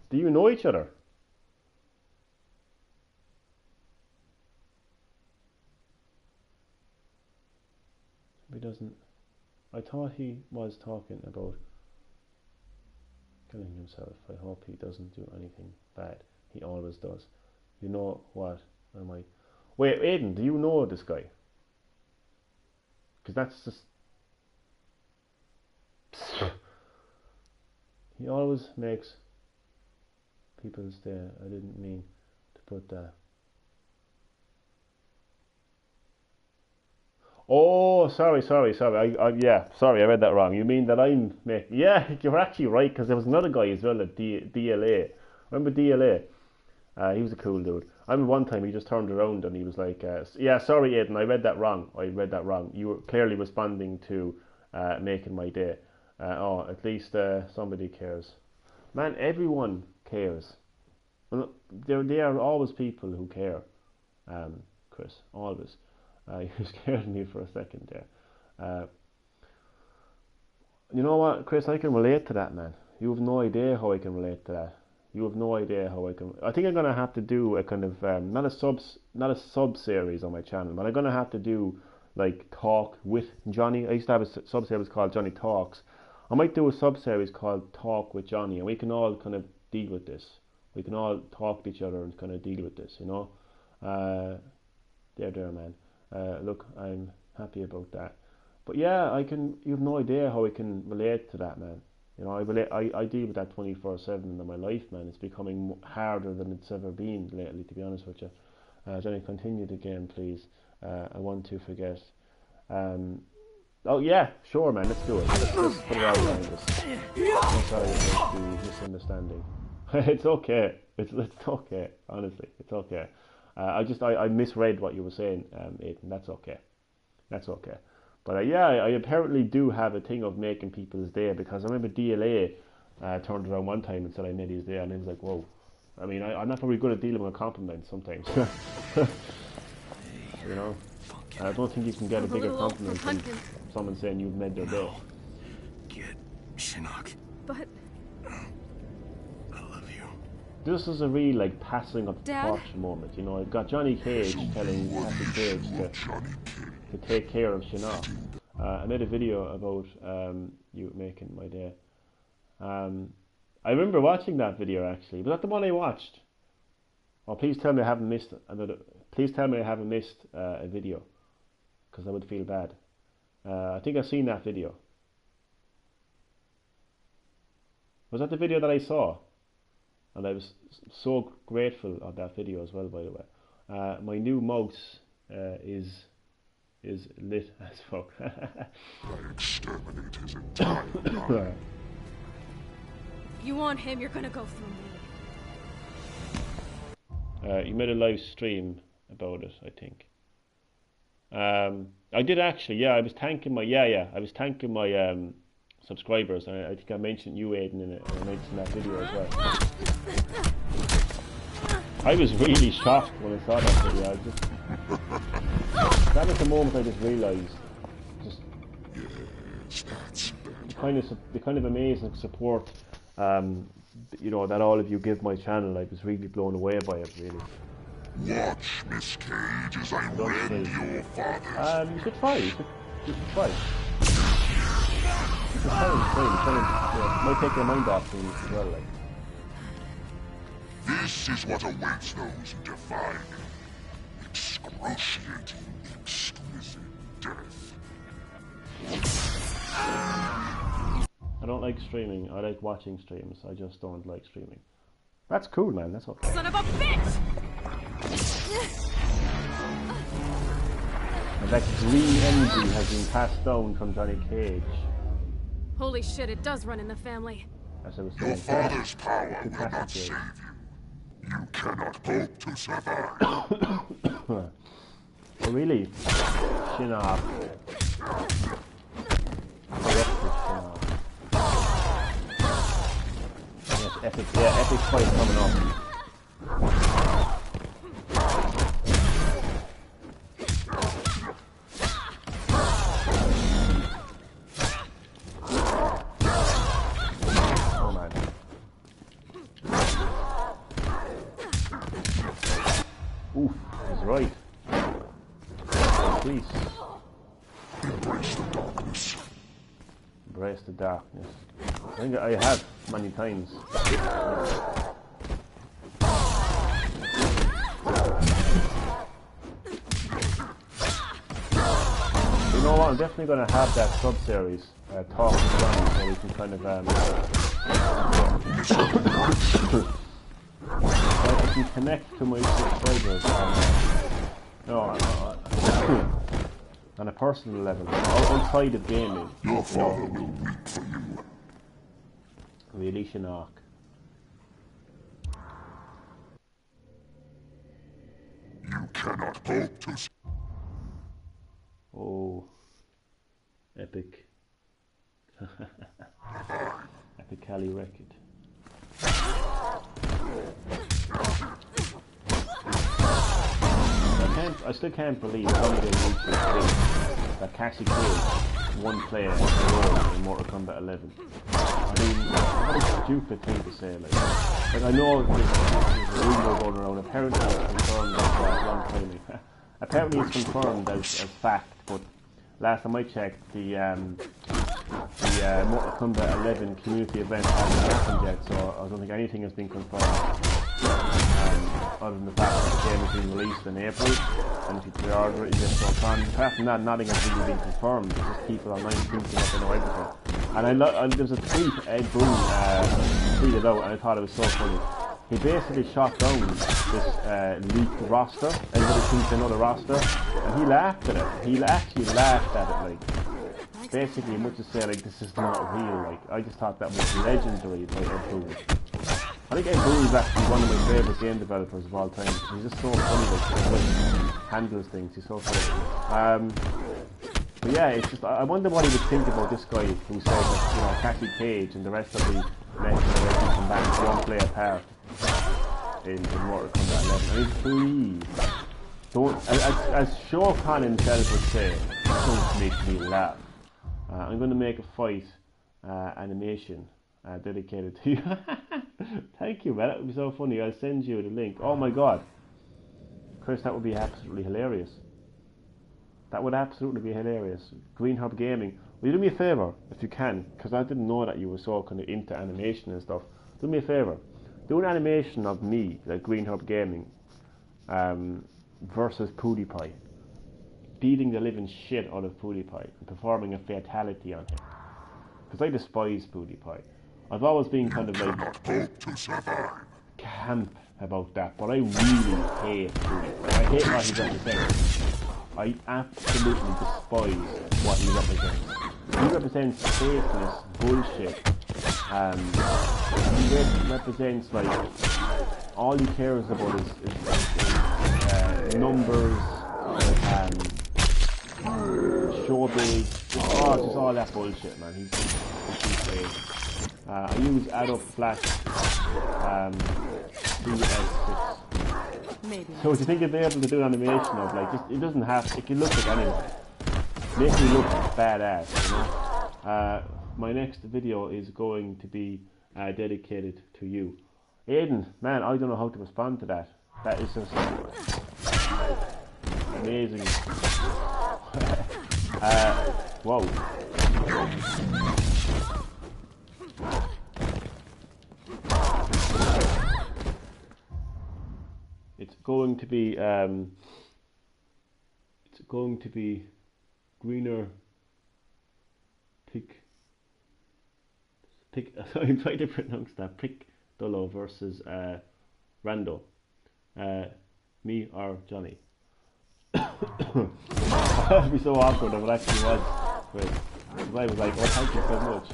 Do you know each other? He doesn't. I thought he was talking about killing himself. I hope he doesn't do anything bad. He always does. You know what? Am I? Wait, Aiden, do you know this guy? Because that's just. He always makes people stay. I didn't mean to put that. Oh, sorry. Yeah, sorry, I read that wrong. You mean that I'm making? Yeah, you're actually right, because there was another guy as well at DLA. Remember DLA? He was a cool dude. I remember one time he just turned around and he was like, yeah, sorry, Aiden, I read that wrong. You were clearly responding to making my day. Oh, at least somebody cares. Man, everyone cares. Well, there are always people who care, Chris, always. You scared me for a second there. You know what, Chris, I can relate to that, man. You have no idea how I can relate to that. You have no idea how I can. I think I'm gonna have to do a kind of not a sub series on my channel, but I'm gonna have to do like talk with Johnny. I used to have a sub series called Johnny Talks. I might do a sub series called Talk with Johnny, and we can all kind of deal with this. We can all talk to each other and kind of deal with this, you know. There, man. Look, I'm happy about that. But yeah, you have no idea how I can relate to that, man. You know, I deal with that 24/7 in my life, man. It's becoming harder than it's ever been lately, to be honest with you. Johnny, continue the game, please. I want to forget. Oh yeah, sure, man. Let's do it. Let's put it out behind us. I'm sorry about the misunderstanding. It's okay. It's okay. Honestly, it's okay. I misread what you were saying, Aiden. That's okay. That's okay. But yeah, I apparently do have a thing of making people's day, because I remember DLA turned around one time and said I made his day, and I was like, whoa. I mean, I'm not very good at dealing with compliments sometimes. You know, I don't think you can get a bigger compliment than someone saying you've made their day. Get Shinnok. But I love you. This is a real like passing of the Dad? torch moment. You know, I've got Johnny Cage telling Happy Cage to take care of Shinnok. I made a video about you making my day. I remember watching that video actually. Was that the one I watched? Oh, please tell me I haven't missed another. Please tell me I haven't missed a video, because I would feel bad. I think I've seen that video. Was that the video that I saw? And I was so grateful of that video as well, by the way. My new mouse is lit as fuck. I exterminate his entire line. if you want him, you're gonna go through me. You made a live stream about it, I think. I did actually, yeah. I was thanking my subscribers, and I think I mentioned you, Aiden, in it, and I mentioned that video as well. I was really shocked when I saw that video. That was the moment I just realised, the kind of amazing support, you know, that all of you give my channel. I was really blown away by it, really. Watch, Miss Cage, as I rend your father's. You should try. You should try. You should try. Might take your mind off things as well, like. This is what awaits those who defy me. Excruciating, exquisite death. I don't like streaming. I like watching streams. I just don't like streaming. That's cool, man. That's okay. Son of a bitch! And that green energy has been passed down from Johnny Cage. Holy shit, it does run in the family. As I was Your saying. father's power will not save you. You cannot hope to survive. Oh, really? Shinnok. Yes, epic. Yeah, epic fight coming up. Oof, he's right. Please. Embrace the darkness. Embrace the darkness. I think I have many times. You know what? I'm definitely going to have that sub-series, Talk to Johnny, so we can kind of I can connect to my subscribers on a personal level, outside of gaming. Your father will weep for you. Really, Shinnok. You cannot hope to. Oh, epic. Epic Cali record. I still can't believe somebody reached this thing that Cassie killed one player in Mortal Kombat 11. I mean, what a stupid thing to say, like I know there's a rumor going around, apparently it's confirmed as wrong timing. Apparently it's confirmed as fact, but last time I checked, the Mortal Kombat 11 community event hasn't happened yet, so I don't think anything has been confirmed. Other than the fact that the game has been released in April, and if you pre-order it, you get so on. Apart from that, nothing has really been confirmed. It's just people online thinking that they know everything. And there was a tweet Ed Boon tweeted out, and I thought it was so funny. He basically shot down this leaked roster. Everybody thinks they know the roster, and he laughed at it. He actually laughed at it, like. basically much to say like this is not real. Like I just thought that was legendary by Ed Boon. I think Ed Boon is actually one of my favourite game developers of all time. He's just so funny, like the way he handles things. He's so funny. But yeah, it's just I wonder what he would think about this guy who said that, you know, Cassie Cage and the rest of the next generation combatants won't play a part in Mortal Kombat 11. I mean, please don't. As Shao Kahn himself would say, don't make me laugh. I'm going to make a fight animation dedicated to you. Thank you, man. That would be so funny. I'll send you the link. Oh my god, Chris, that would be absolutely hilarious. That would absolutely be hilarious. Green Herb Gaming, will you do me a favour if you can? Because I didn't know that you were so kind of into animation and stuff. Do me a favour. Do an animation of me, like Green Herb Gaming, versus PewDiePie, beating the living shit out of PewDiePie and performing a fatality on him. Because I despise PewDiePie. I've always been kind of like camp about that, but I really hate PewDiePie. I hate what he represents. I absolutely despise what he represents. He represents fakeness, bullshit. He represents like all he cares about is numbers, showbiz, just all that bullshit, man. He's fake. I use Adobe Flash CS6. Maybe. So do you think you'd be able to do an animation of like it doesn't have, it can look like anyone. Make me look badass, you know? My next video is going to be dedicated to you. Aiden, man, I don't know how to respond to that. That is just amazing. Whoa. It's going to be greener pick. I'm trying to pronounce that. Pick Dullo versus Rando. Me or Johnny. That'd be so awkward if it actually was. But I was like, oh, thank you so much.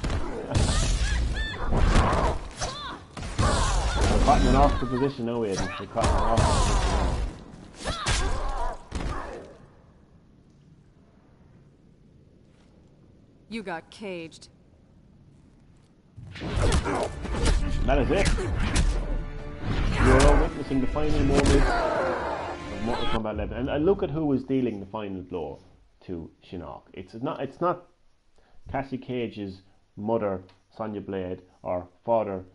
We're caught in an awkward position now, Aiden. We're caught in an awkward position now. You got caged. That is it. You're all witnessing the final moment of Mortal Kombat 11, and look at who was dealing the final blow to Shinnok. It's not Cassie Cage's mother, Sonya Blade, or father,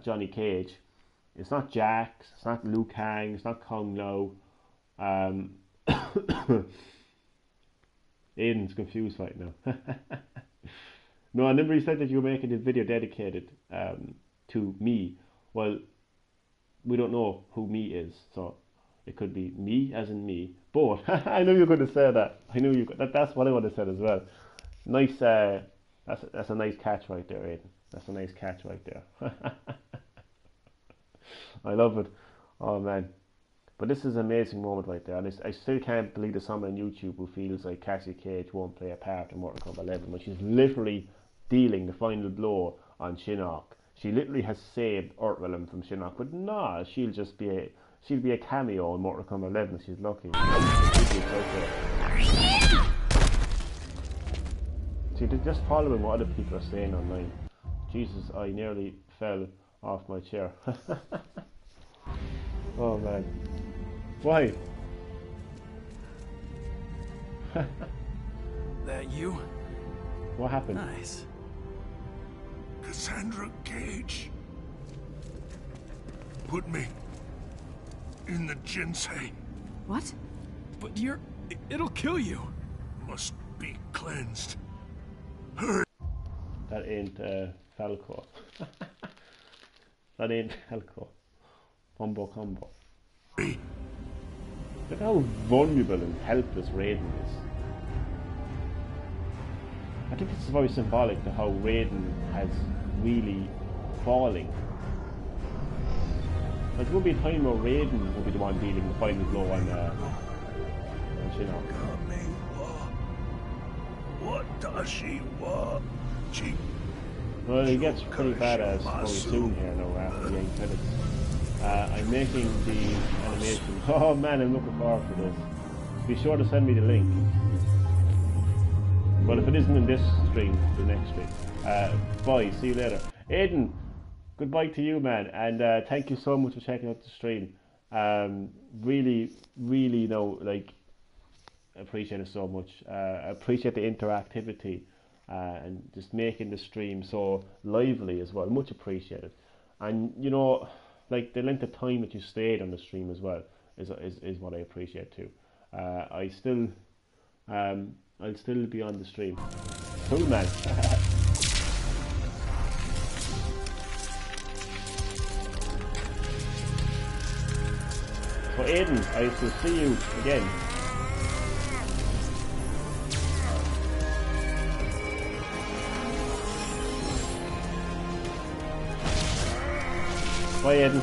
Johnny Cage. It's not Jax. It's not Liu Kang. It's not Kung Lao. Aiden's confused right now. No, I remember you said that you were making this video dedicated to me. Well, we don't know who me is, so it could be me as in me. But I knew you were going to say that. I knew you. That's what I would have said as well. Nice. That's a nice catch right there, Aiden. That's a nice catch right there. I love it. Oh man. But this is an amazing moment right there, and I still can't believe there's someone on YouTube who feels like Cassie Cage won't play a part in Mortal Kombat 11 when she's literally dealing the final blow on Shinnok. She literally has saved Earthrealm from Shinnok, but nah, she'll be a cameo in Mortal Kombat 11 if she's lucky. See, they're just following what other people are saying online. Jesus, I nearly fell off my chair. Oh man. Why? That you? What happened? Nice. Cassandra Cage put me in the Jinsei. What? But it'll kill you. Must be cleansed. Hurry. That ain't Falco. That ain't Falco. Combo. Look how vulnerable and helpless Raiden is. I think this is very symbolic to how Raiden has really falling. Like, there will be a time where Raiden will be the one dealing the final blow on Shinnok. What Well, he gets pretty badass very soon here now after the 8 credits. I'm making the animation. Oh man, I'm looking forward to this. Be sure to send me the link. Well, if it isn't in this stream, the next stream. Bye, see you later. Aiden, goodbye to you, man, and thank you so much for checking out the stream. Really, appreciate it so much. I appreciate the interactivity and just making the stream so lively as well. Much appreciated. And you know, like the length of time that you stayed on the stream as well is what I appreciate too. I'll still be on the stream. Cool, man. So Aiden, I will see you again. Bye, Aiden.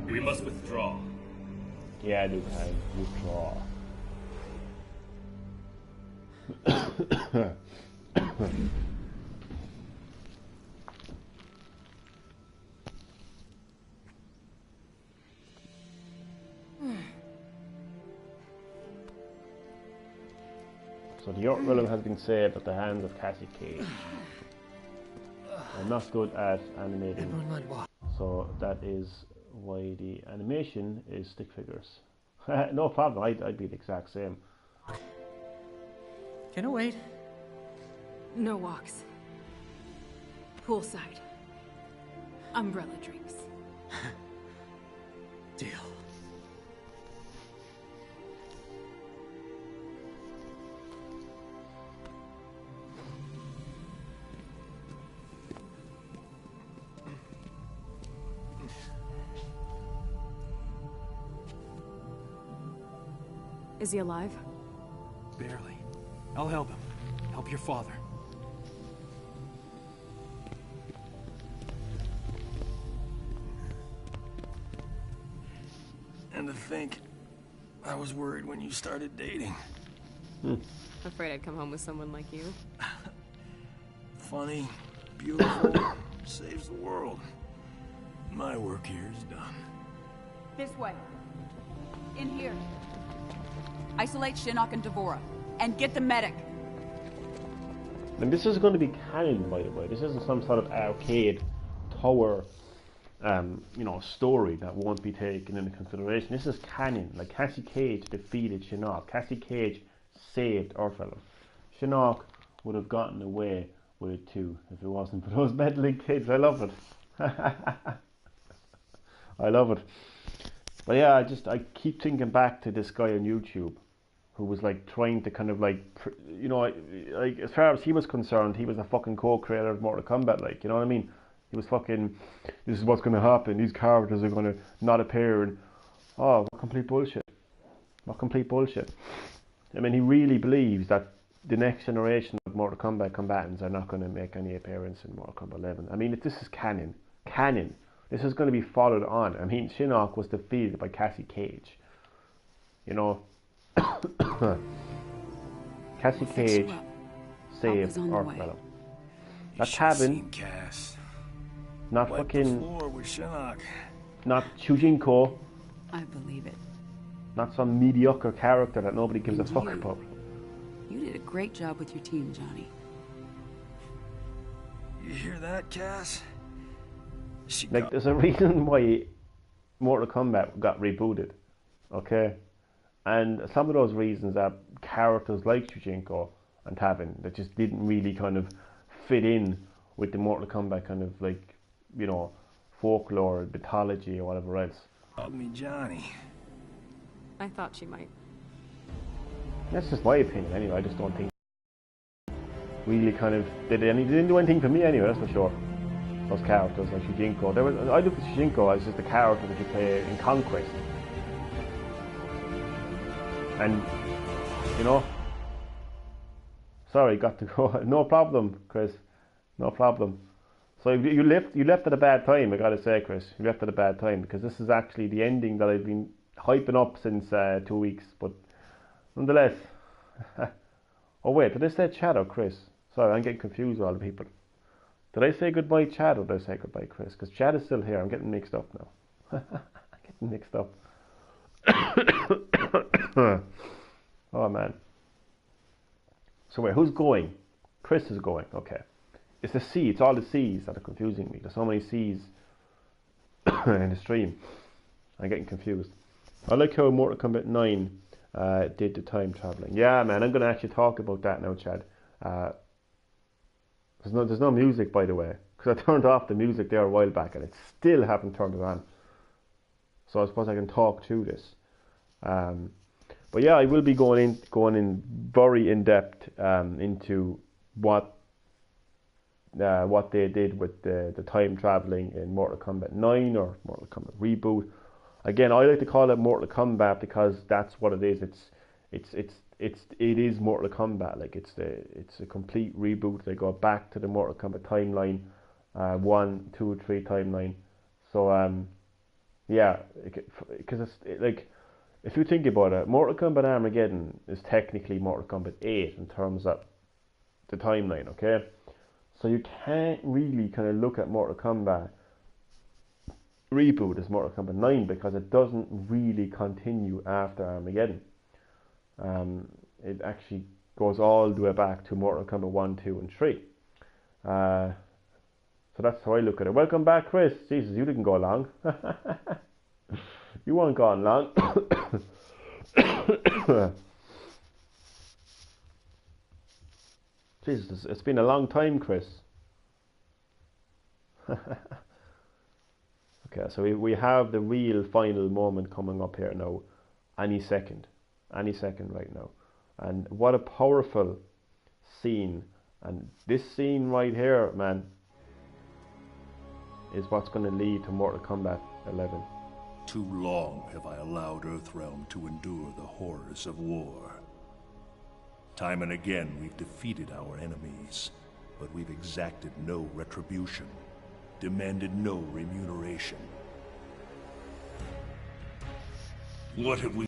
We must withdraw. Yeah, Luke, I withdraw. So the York Realm has been saved at the hands of Cassie Cage. I'm not good at animating, so that is why the animation is stick figures. No problem, I'd be the exact same. Can I wait? No walks. Poolside. Umbrella drinks. Deal. Is he alive? Barely. I'll help him. Help your father. And to think, I was worried when you started dating. Afraid I'd come home with someone like you. Funny, beautiful, saves the world. My work here is done. This way. In here. Isolate Shinnok and Devora. And get the medic. And this is going to be canon, by the way. This isn't some sort of arcade tower, story that won't be taken into consideration. This is canon. Like, Cassie Cage defeated Shinnok. Cassie Cage saved Earthrealm. Shinnok would have gotten away with it too if it wasn't for those meddling kids. I love it. I love it. But yeah, I keep thinking back to this guy on YouTube who was like trying to kind of like, like as far as he was concerned, he was a fucking co-creator of Mortal Kombat, like, you know what I mean? He was fucking, this is what's going to happen, these characters are going to not appear, and what complete bullshit. What complete bullshit. I mean, he really believes that the next generation of Mortal Kombat combatants are not going to make any appearance in Mortal Kombat 11. I mean, if this is canon, this is going to be followed on. I mean, Shinnok was defeated by Cassie Cage. You know, Cassie Cage saved Earthrealm. Not Cabin, not fucking, not Chujinko. I believe it. Not some mediocre character that nobody gives a fuck about. You did a great job with your team, Johnny. You hear that, Cass? There's a reason why Mortal Kombat got rebooted, okay? And some of those reasons are characters like Chujinko and Tavin that just didn't really kind of fit in with the Mortal Kombat kind of like, folklore, mythology or whatever else. Called me Johnny. I thought she might. That's just my opinion anyway. I just don't think really kind of didn't do anything for me anyway, that's for sure. those characters like Shujinko. I look at Shujinko as just a character that you play in Conquest. And, you know, sorry, got to go. No problem, Chris. No problem. So you left at a bad time, I gotta say, Chris. You left at a bad time, because this is actually the ending that I've been hyping up since 2 weeks. But nonetheless, oh wait, did I say Chad or Chris? Sorry, I'm getting confused with all the people. Did I say goodbye, Chad, or did I say goodbye, Chris? Because Chad is still here. I'm getting mixed up now. I'm getting mixed up. Oh man. So wait, who's going? Chris is going. Okay. It's the C. It's all the C's that are confusing me. There's so many C's in the stream. I'm getting confused. I like how Mortal Kombat 9 did the time traveling. Yeah, man. I'm going to actually talk about that now, Chad. There's no music, by the way, because I turned off the music there a while back, and I still haven't turned it on. So I suppose I can talk through this. But yeah, I will be going in very in depth into what they did with the time traveling in Mortal Kombat 9 or Mortal Kombat Reboot. Again, I like to call it Mortal Kombat because that's what it is. It is Mortal Kombat. Like it's a complete reboot. They go back to the Mortal Kombat timeline, 1, 2, 3 timeline. So yeah, because like if you think about it, Mortal Kombat Armageddon is technically Mortal Kombat 8 in terms of the timeline. Okay, so you can't really kind of look at Mortal Kombat Reboot as Mortal Kombat 9 because it doesn't really continue after Armageddon. It actually goes all the way back to Mortal Kombat 1, 2 and 3. So that's how I look at it. Welcome back, Chris. Jesus, you didn't go long. You weren't gone long. Jesus, it's been a long time, Chris. Okay, so we have the real final moment coming up here now. Any second right now. And what a powerful scene. And this scene right here, man, is what's going to lead to Mortal Kombat 11. Too long have I allowed Earthrealm to endure the horrors of war. Time and again we've defeated our enemies, but we've exacted no retribution, demanded no remuneration. What have we...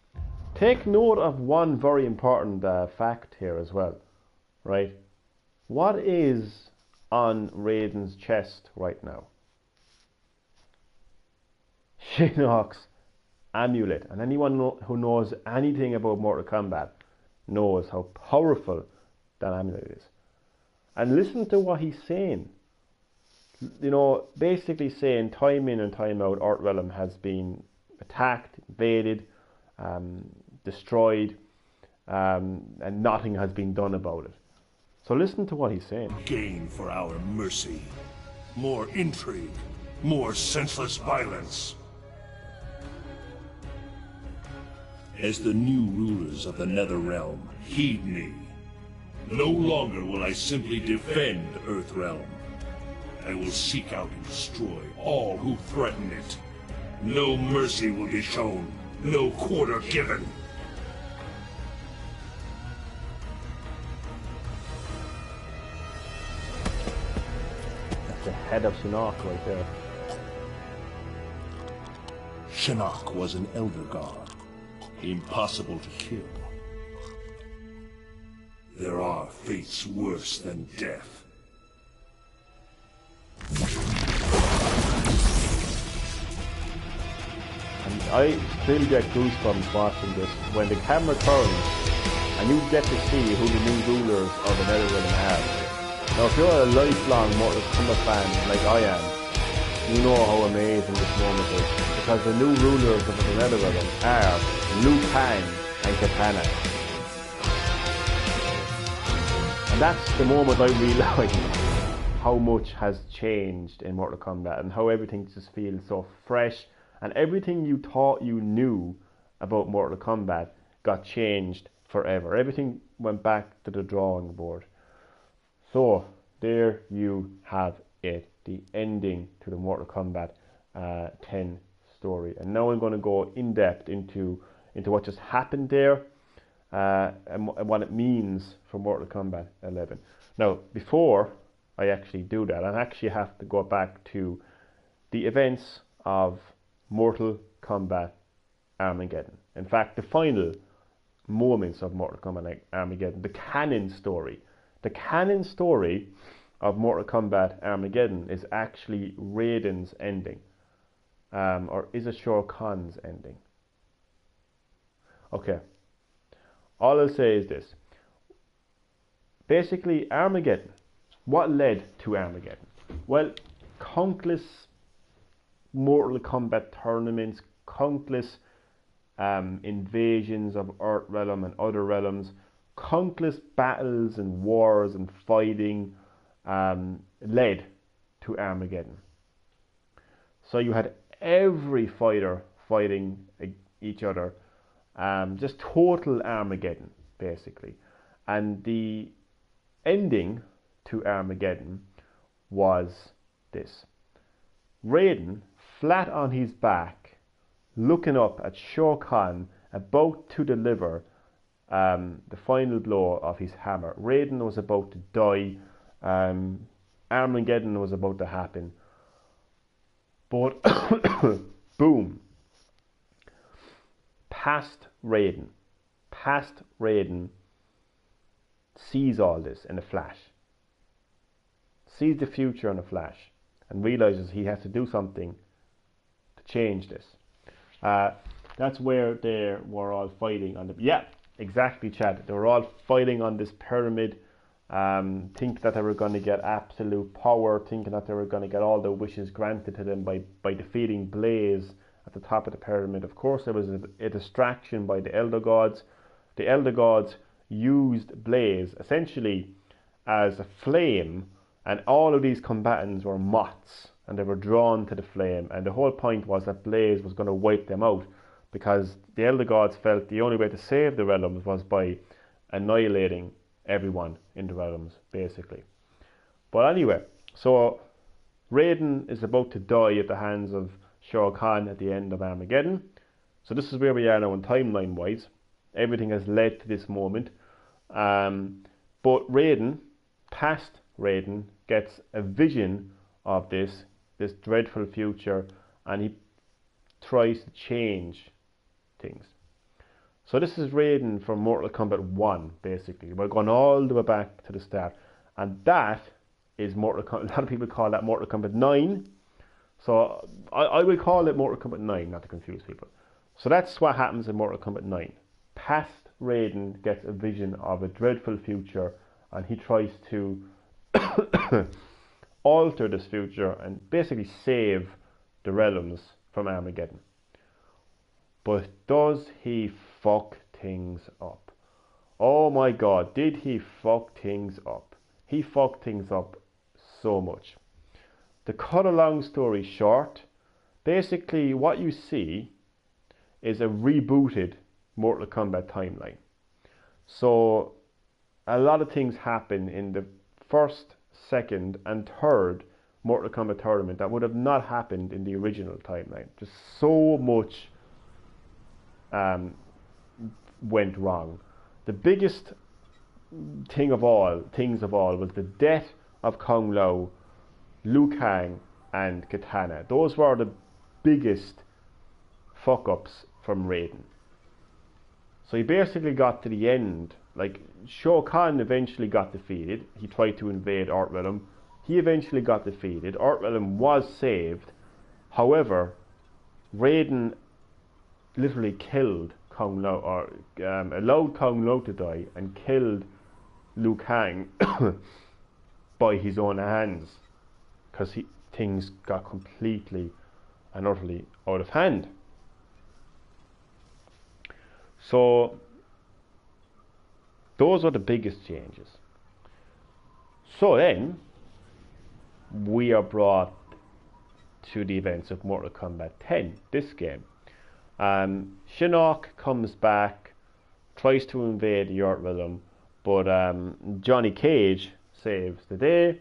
Take note of one very important fact here as well, right? What is on Raiden's chest right now? Shinnok's amulet. And anyone who knows anything about Mortal Kombat knows how powerful that amulet is. And listen to what he's saying. You know, basically saying time in and time out, Earthrealm has been attacked, invaded, destroyed, and nothing has been done about it. So listen to what he's saying. Gain for our mercy. More intrigue. More senseless violence. As the new rulers of the Netherrealm, heed me. No longer will I simply defend Earthrealm. I will seek out and destroy all who threaten it. No mercy will be shown. No quarter given. That's the head of Shinnok right there. Shinnok was an Elder God. Impossible to kill. There are fates worse than death. And I still get goosebumps watching this. When the camera turns and you get to see who the new rulers of the Netherrealm are. Now if you're a lifelong Mortal Kombat fan like I am, you know how amazing this moment is. Because the new rulers of the Netherrealm are Liu Kang and Katana. And that's the moment I realised how much has changed in Mortal Kombat and how everything just feels so fresh, and everything you thought you knew about Mortal Kombat got changed forever. Everything went back to the drawing board. So there you have it, the ending to the Mortal Kombat 10 story. And now I'm going to go in depth into what just happened there and what it means for Mortal Kombat 11. Now, before I actually do that, I actually have to go back to the events of Mortal Kombat Armageddon. In fact, the final moments of Mortal Kombat Armageddon, the canon story. The canon story of Mortal Kombat Armageddon is actually Raiden's ending. Or is it Shao Kahn's ending? Okay. All I'll say is this. Basically, Armageddon. What led to Armageddon? Well, countless Mortal Kombat tournaments, countless invasions of Earthrealm and other realms, countless battles and wars and fighting led to Armageddon. So you had every fighter fighting each other, just total Armageddon, basically. And the ending to Armageddon was this. Raiden, flat on his back, looking up at Shao Kahn, about to deliver the final blow of his hammer. Raiden was about to die. Armageddon was about to happen. But boom. Past Raiden sees all this in a flash. Sees the future in a flash and realizes he has to do something to change this. That's where they were all fighting on the... Yeah, exactly, Chad. They were all fighting on this pyramid, think that they were going to get absolute power, thinking that they were going to get all their wishes granted to them by defeating Blaze at the top of the pyramid. Of course, there was a distraction by the Elder Gods. The Elder Gods used Blaze essentially as a flame, and all of these combatants were moths, and they were drawn to the flame, and the whole point was that Blaze was going to wipe them out, because the Elder Gods felt the only way to save the realms was by annihilating everyone in the realms, basically. But anyway, so Raiden is about to die at the hands of Shao Kahn at the end of Armageddon. So this is where we are now in timeline wise. Everything has led to this moment. But Raiden, past Raiden, gets a vision of this dreadful future, and he tries to change things. So this is Raiden from Mortal Kombat 1, basically. We're going all the way back to the start. And that is Mortal Kombat. A lot of people call that Mortal Kombat 9. So I will call it Mortal Kombat 9, not to confuse people. So that's what happens in Mortal Kombat 9. Past Raiden gets a vision of a dreadful future, and he tries to alter this future and basically save the realms from Armageddon. But does he fuck things up? Oh my god, did he fuck things up? He fucked things up so much. To cut a long story short, basically what you see is a rebooted Mortal Kombat timeline. So a lot of things happen in the first, second and third Mortal Kombat tournament that would have not happened in the original timeline. Just so much went wrong. The biggest things of all was the death of Kung Lao, Liu Kang and Kitana. Those were the biggest fuck ups from Raiden. So he basically got to the end. Like, Shao Kahn eventually got defeated. He tried to invade Earthrealm. He eventually got defeated. Earthrealm was saved. However, Raiden literally killed Kung Lao, or allowed Kung Lao to die, and killed Liu Kang by his own hands, because things got completely and utterly out of hand. So those are the biggest changes. So then we are brought to the events of Mortal Kombat 10, this game. Shinnok comes back, tries to invade the Earthrealm, but Johnny Cage saves the day.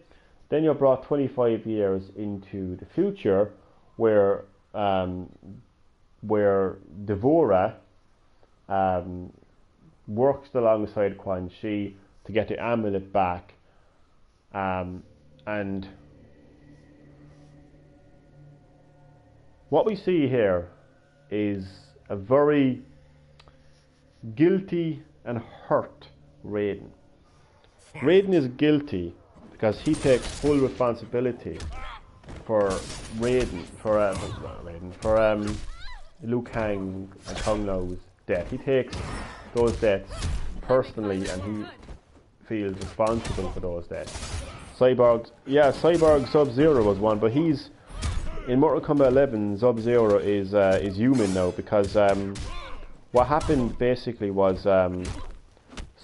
Then you're brought 25 years into the future, where Devora works alongside Quan Chi to get the amulet back, and what we see here is a very guilty and hurt Raiden. Raiden is guilty because he takes full responsibility for Liu Kang and Kung Lao's death. He takes those deaths personally, and he feels responsible for those deaths. Cyborg Sub-Zero was one, but he's in Mortal Kombat 11. Sub-Zero is human now, because what happened basically was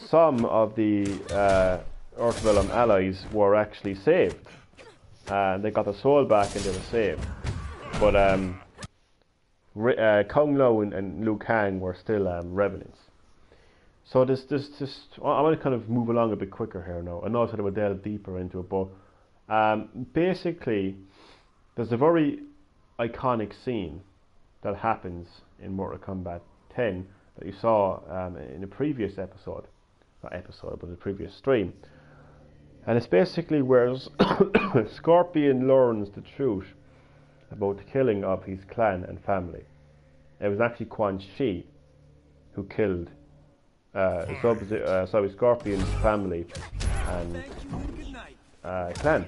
some of the Earthrealm allies were actually saved. They got their soul back and they were saved. But Kung Lao and Liu Kang were still rebels. So this I want to kind of move along a bit quicker here now. I know I said I would delve deeper into it, but basically there's a very iconic scene that happens in Mortal Kombat 10 that you saw in the previous episode. Not episode, but the previous stream. And it's basically where Scorpion learns the truth about the killing of his clan and family. It was actually Quan Chi who killed Scorpion's family and clan.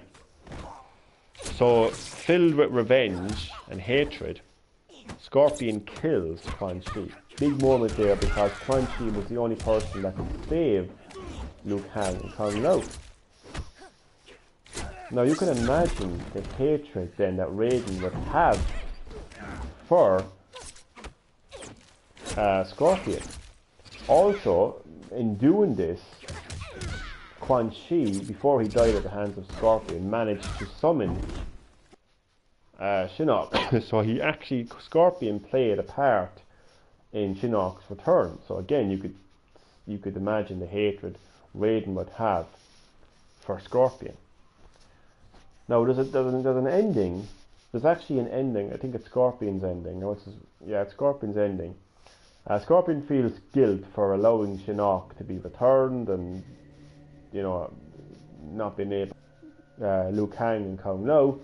So, filled with revenge and hatred, Scorpion kills Quan Chi. Big moment there, because Quan Chi was the only person that could save Liu Kang and Kung Lao. Now you can imagine the hatred then that Raiden would have for Scorpion. Also, in doing this, Quan Chi, before he died at the hands of Scorpion, managed to summon Shinnok. So Scorpion played a part in Shinnok's return. So again, you could imagine the hatred Raiden would have for Scorpion. Now there's an ending. There's actually an ending. I think it's Scorpion's ending. It's Scorpion's ending. Scorpion feels guilt for allowing Shinnok to be returned, and not being able Liu Kang and Kung Lao.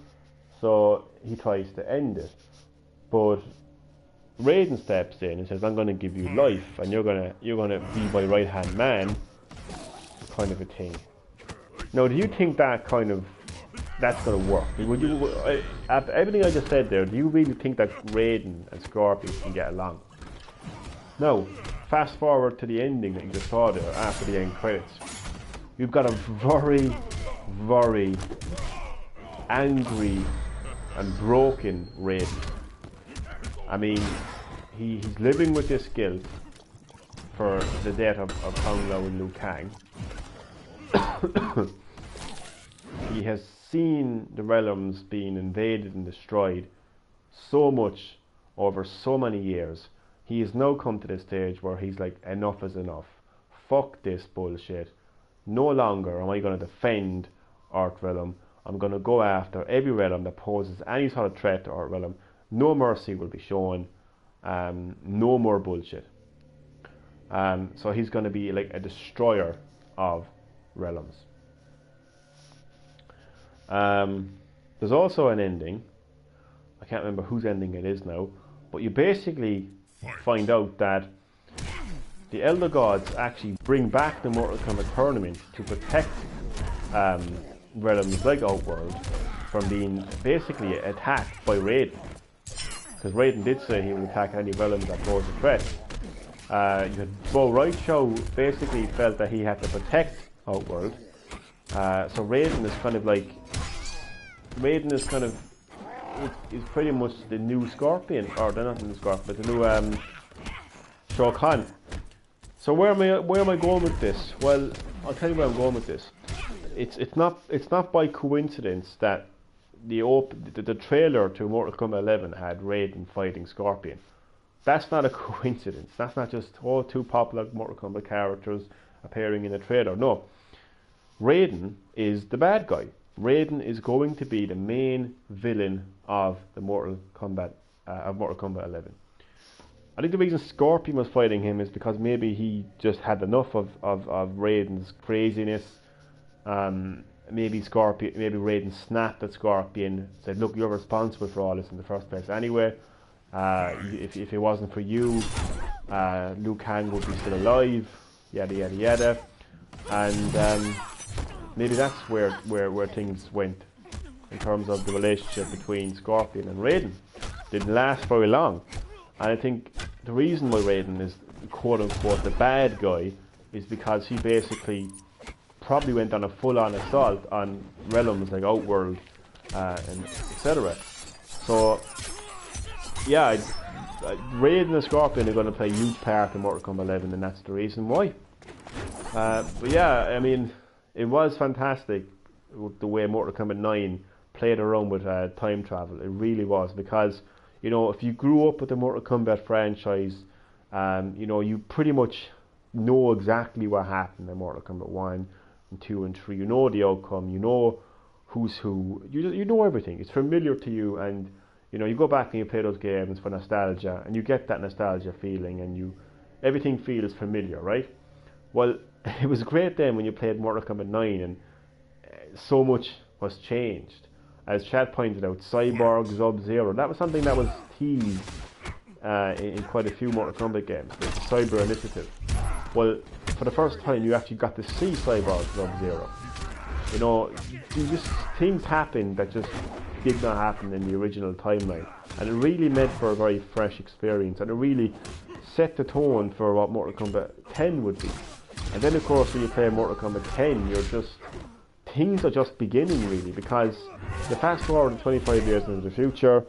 So he tries to end it, but Raiden steps in and says, "I'm going to give you life, and you're gonna be my right hand man," kind of a thing. Now, do you think that's going to work? Would you, after everything I just said there, do you really think that Raiden and Scorpion can get along? Now, fast forward to the ending that you just saw there after the end credits. You've got a very, very angry and broken Raiden. I mean, he's living with this guilt for the death of Kung Lao and Liu Kang. He has seen the realms being invaded and destroyed so much over so many years. He has now come to this stage where he's like, enough is enough. Fuck this bullshit. No longer am I going to defend Earthrealm. I'm going to go after every realm that poses any sort of threat to Earthrealm. No mercy will be shown. No more bullshit. So he's going to be like a destroyer of realms. There's also an ending. I can't remember whose ending it is now, but you basically find out that the Elder Gods actually bring back the Mortal Kombat tournament to protect realms like Outworld from being basically attacked by Raiden. Because Raiden did say he would attack any realms that pose a threat. Bo Raicho basically felt that he had to protect Outworld. So Raiden is pretty much the new Scorpion, or they're not the new Scorpion, but the new Shao Kahn. So where am I going with this? Well, I'll tell you where I'm going with this. It's not by coincidence that the trailer to Mortal Kombat 11 had Raiden fighting Scorpion. That's not a coincidence. That's not just two popular Mortal Kombat characters appearing in a trailer. No, Raiden is the bad guy. Raiden is going to be the main villain of the Mortal Kombat 11. I think the reason Scorpion was fighting him is because maybe he just had enough of Raiden's craziness. Maybe Raiden snapped at Scorpion, said, "Look, you're responsible for all this in the first place anyway. If it wasn't for you, Liu Kang would be still alive." Yada yada yada, and maybe that's where things went in terms of the relationship between Scorpion and Raiden. Didn't last very long, and I think the reason why Raiden is quote unquote the bad guy is because he basically probably went on a full-on assault on realms like Outworld and etc. So yeah, Raiden and Scorpion are going to play a huge part in Mortal Kombat 11, and that's the reason why. But yeah, I mean, it was fantastic the way Mortal Kombat 9 played around with time travel. It really was, because, you know, if you grew up with the Mortal Kombat franchise, you know, you pretty much know exactly what happened in Mortal Kombat 1 and 2 and 3. You know the outcome, you know who's who, you know everything. It's familiar to you, and you know, you go back and you play those games for nostalgia, and you get that nostalgia feeling, and everything feels familiar, right? Well, it was great then when you played Mortal Kombat 9, and so much was changed. As Chad pointed out, Cyborg, Sub-Zero, that was something that was teased in quite a few Mortal Kombat games, the Cyber Initiative. Well, for the first time you actually got to see Cyborg, Sub-Zero. You know, things happened that just did not happen in the original timeline, and it really made for a very fresh experience, and it really set the tone for what Mortal Kombat 10 would be. And then of course when you play Mortal Kombat 10, things are just beginning really, because you fast forward 25 years into the future,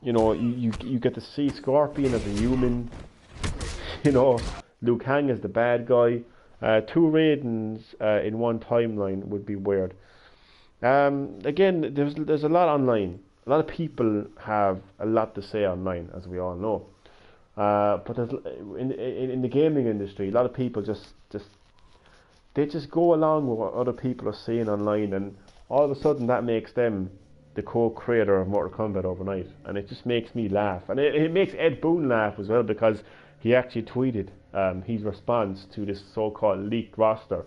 you know, you get to see Scorpion as a human, you know, Liu Kang as the bad guy. Two Raidens in one timeline would be weird. Again, there's a lot online. A lot of people have a lot to say online, as we all know. But in the gaming industry, a lot of people just go along with what other people are saying online, and all of a sudden that makes them the co-creator of Mortal Kombat overnight, and it just makes me laugh, and it makes Ed Boon laugh as well, because he actually tweeted his response to this so-called leaked roster,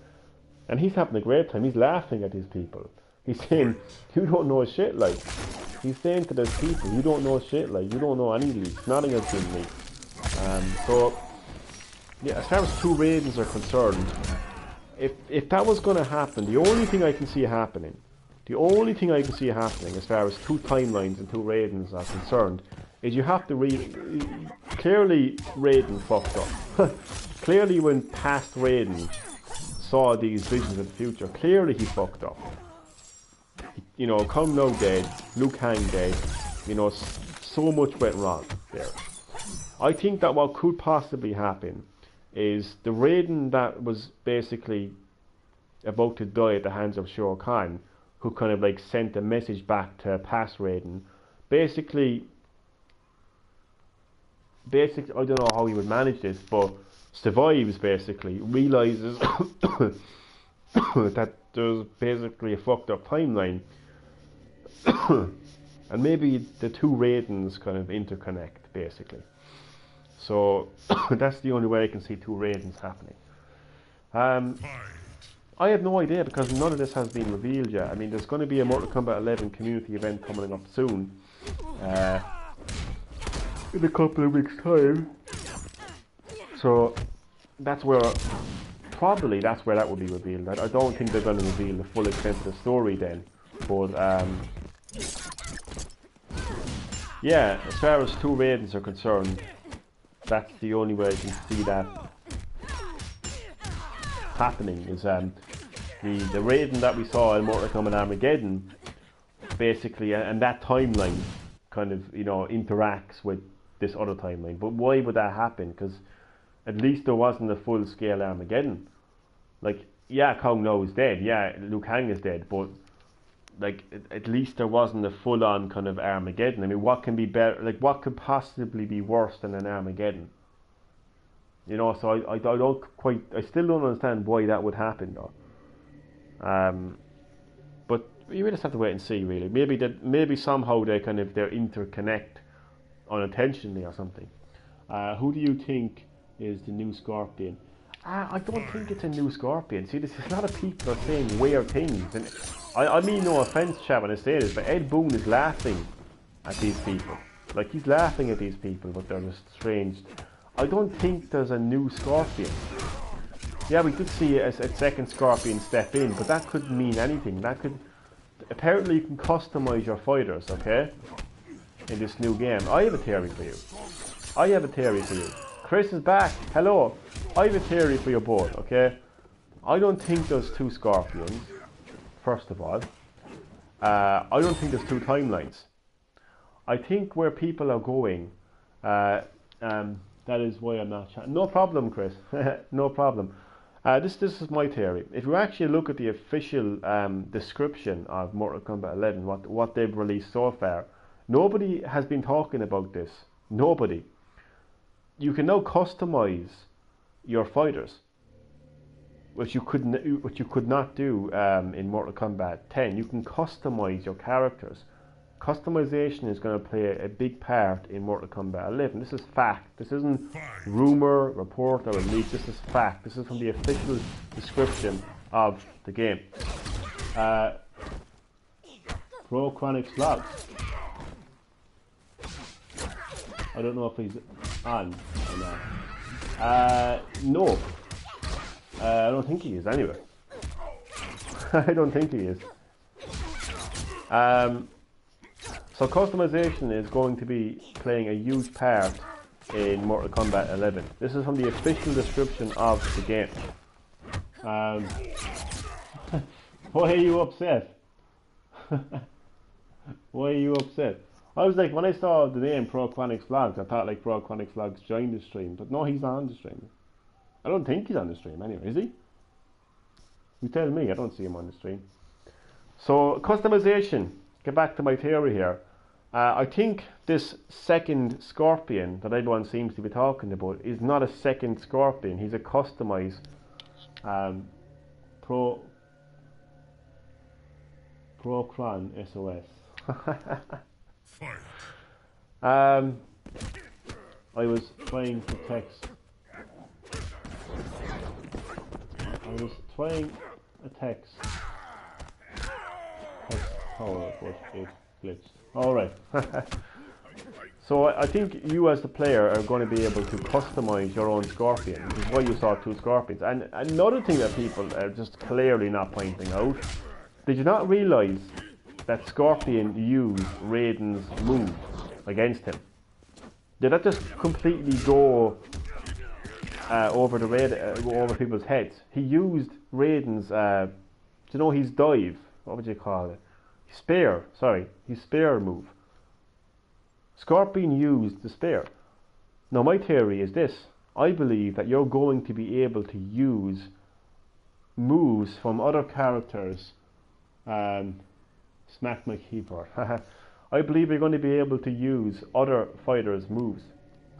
and he's having a great time. He's laughing at these people. He's saying, "You don't know shit," like. He's saying to those people, "You don't know shit," like, you don't know any leaks. Nothing has been leaked. So, yeah, as far as two Raidens are concerned, if that was going to happen, the only thing I can see happening as far as two timelines and two Raidens are concerned, is you have to clearly Raiden fucked up. Clearly when past Raiden saw these visions of the future, clearly he fucked up. You know, Kung Lao dead, Liu Kang dead, you know, so much went wrong there. I think that what could possibly happen is the Raiden that was basically about to die at the hands of Shao Kahn, who kind of like sent a message back to past Raiden, basically I don't know how he would manage this, but survives, basically, realizes that there's basically a fucked up timeline, and maybe the two Raidens kind of interconnect, basically. So that's the only way I can see two Raidens happening. I have no idea, because none of this has been revealed yet. I mean, there's going to be a Mortal Kombat 11 community event coming up soon, in a couple of weeks' time. So that's where that will be revealed. I don't think they're going to reveal the full extent of the story then, but yeah, as far as two Raidens are concerned, that's the only way I can see that happening, is the Raiden that we saw in Mortal Kombat Armageddon, basically, and that timeline kind of, you know, interacts with this other timeline. But why would that happen? Because at least there wasn't a full-scale Armageddon. Like, yeah, Kung Lao is dead, yeah, Liu Kang is dead, but like, at least there wasn't a full-on kind of Armageddon. I mean, what can be better? Like, what could possibly be worse than an Armageddon? You know, so I still don't understand why that would happen, though. you just have to wait and see, really. Maybe somehow they're interconnect unintentionally or something. Who do you think is the new Scorpion? I don't think it's a new Scorpion. See, there's a lot of people are saying weird things, and I mean no offense, chat, when I say this, but Ed Boon is laughing at these people. Like, he's laughing at these people, but they're just strange. I don't think there's a new Scorpion. Yeah, we did see a second Scorpion step in, but that couldn't mean anything. That could... Apparently you can customize your fighters, okay? In this new game. I have a theory for you. Chris is back. Hello. I have a theory for you both, okay? I don't think there's two Scorpions, first of all. I don't think there's two timelines. I think where people are going, that is why I'm not chatting. No problem, Chris. No problem. This is my theory. If you actually look at the official description of Mortal Kombat 11, what they've released so far, nobody has been talking about this. Nobody. You can now customize your fighters, which you could not do in Mortal Kombat 10. You can customize your characters. Customization is going to play a big part in Mortal Kombat 11. This is fact. This isn't rumor, report, or leak. This is fact. This is from the official description of the game. Pro Chronic Slogs. I don't know if he's on or not. No. I don't think he is anyway. I don't think he is. So customization is going to be playing a huge part in Mortal Kombat 11. This is from the official description of the game. Why are you upset? Why are you upset? I was like, when I saw the name Pro Chronic Vlogs, I thought like Pro Chronic Vlogs joined the stream, but no, he's not on the stream. I don't think he's on the stream anyway, is he? You tell me, I don't see him on the stream. So, customization. Get back to my theory here. I think this second Scorpion that everyone seems to be talking about is not a second Scorpion. He's a customized Pro Cron SOS. I was trying to text. Power, but it glitched. Alright. So I think you as the player are going to be able to customize your own Scorpion, which is why you saw two Scorpions. And another thing that people are just clearly not pointing out, did you not realise that Scorpion used Raiden's move against him? Did that just completely go over people's heads? He used Raiden's, you know, his dive, what would you call it? His spear move. Scorpion used the spear. Now my theory is this. I believe that you're going to be able to use moves from other characters. Smack my keyboard. I believe you're going to be able to use other fighters' moves.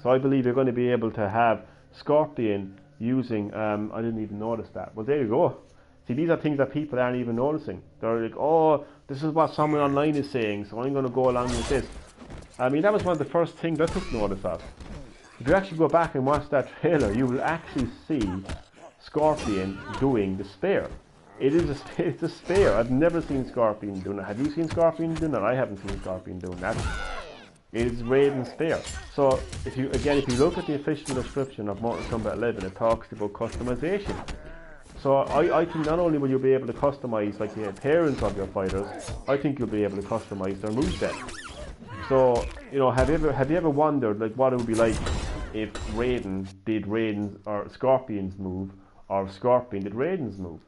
So I believe you're going to be able to have Scorpion using, I didn't even notice that. Well, there you go. See, these are things that people aren't even noticing. They're like, oh, this is what someone online is saying, so I'm going to go along with this. I mean, that was one of the first things I took notice of. If you actually go back and watch that trailer, you will actually see Scorpion doing the spear. It's a spear. I've never seen Scorpion doing that. Have you seen Scorpion doing that? I haven't seen Scorpion doing that. It is Raiden's spear. So, if you look at the official description of Mortal Kombat 11, it talks about customization. So I think not only will you be able to customize like the appearance of your fighters, I think you'll be able to customize their moveset. So, you know, have you ever wondered like what it would be like if Raiden did Raiden's or Scorpion's move, or Scorpion did Raiden's move?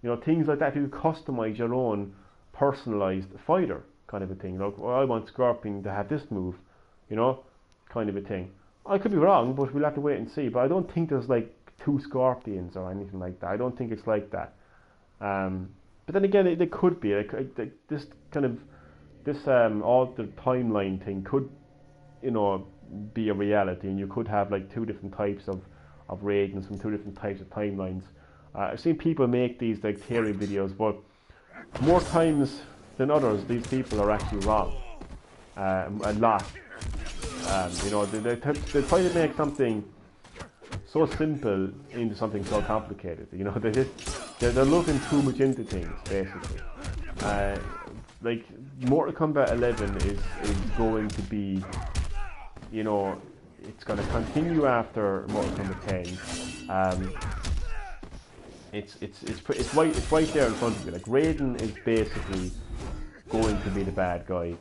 You know, things like that. You could customize your own personalized fighter, kind of a thing. Like, well, I want Scorpion to have this move, you know, kind of a thing. I could be wrong, but we'll have to wait and see. But I don't think there's like two Scorpions or anything like that. I don't think it's like that. But then again, it could be. This altered timeline thing could, you know, be a reality, and you could have like two different types of Raidens from two different types of timelines. I've seen people make these like theory videos, but more times than others, these people are actually wrong. A lot. You know, they try to make something so simple into something so complicated. You know, they're looking too much into things, basically. Like Mortal Kombat 11 is going to be, you know, it's going to continue after Mortal Kombat 10. It's right there in front of you. Like Raiden is basically going to be the bad guy,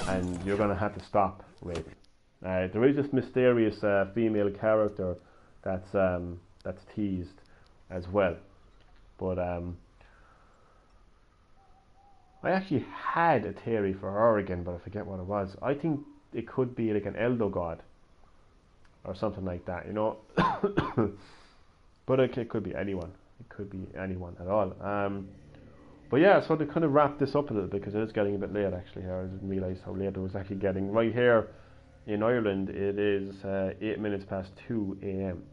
and you're going to have to stop Raiden. There is this mysterious female character that's teased as well, but I actually had a theory for her again, but I forget what it was. I think it could be like an Elder God or something like that, you know. But it could be anyone. It could be anyone at all. But yeah, so to kind of wrap this up a little bit, because it is getting a bit late actually here. I didn't realise how late it was actually getting. Right here in Ireland, it is 8 minutes past 2 a.m.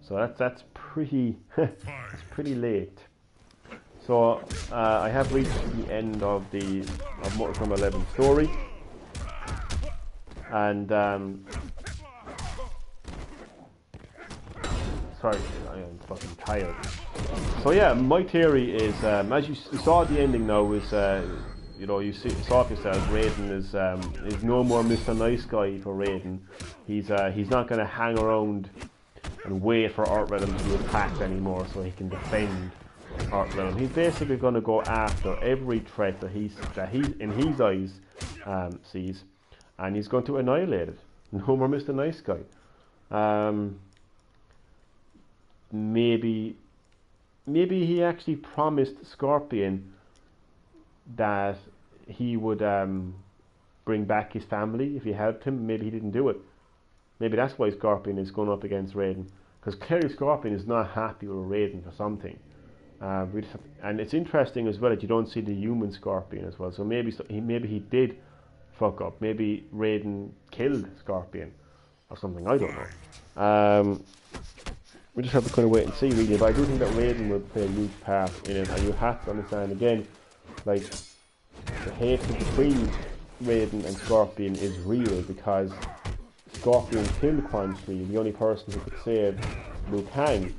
So that's pretty that's pretty late. So I have reached the end of Mortal Kombat 11 story, and sorry, I'm fucking tired. So yeah, my theory is, as you saw at the ending now, is you know, you saw for yourself, Raiden is no more Mr. Nice Guy for Raiden. He's not going to hang around and wait for Earthrealm to be attacked anymore so he can defend Earthrealm. He's basically going to go after every threat that he in his eyes sees, and he's going to annihilate it. No more Mr. Nice Guy. Maybe he actually promised Scorpion that he would bring back his family if he helped him. Maybe he didn't do it. Maybe that's why Scorpion is going up against Raiden, because clearly Scorpion is not happy with Raiden for something. And it's interesting as well that you don't see the human Scorpion as well. So maybe he did fuck up. Maybe Raiden killed Scorpion or something. I don't know. We just have to kind of wait and see, really. But I do think that Raiden will play a huge part in it, and you have to understand again, like, the hatred between Raiden and Scorpion is real, because Scorpion killed Quan Chi, the only person who could save Liu Kang.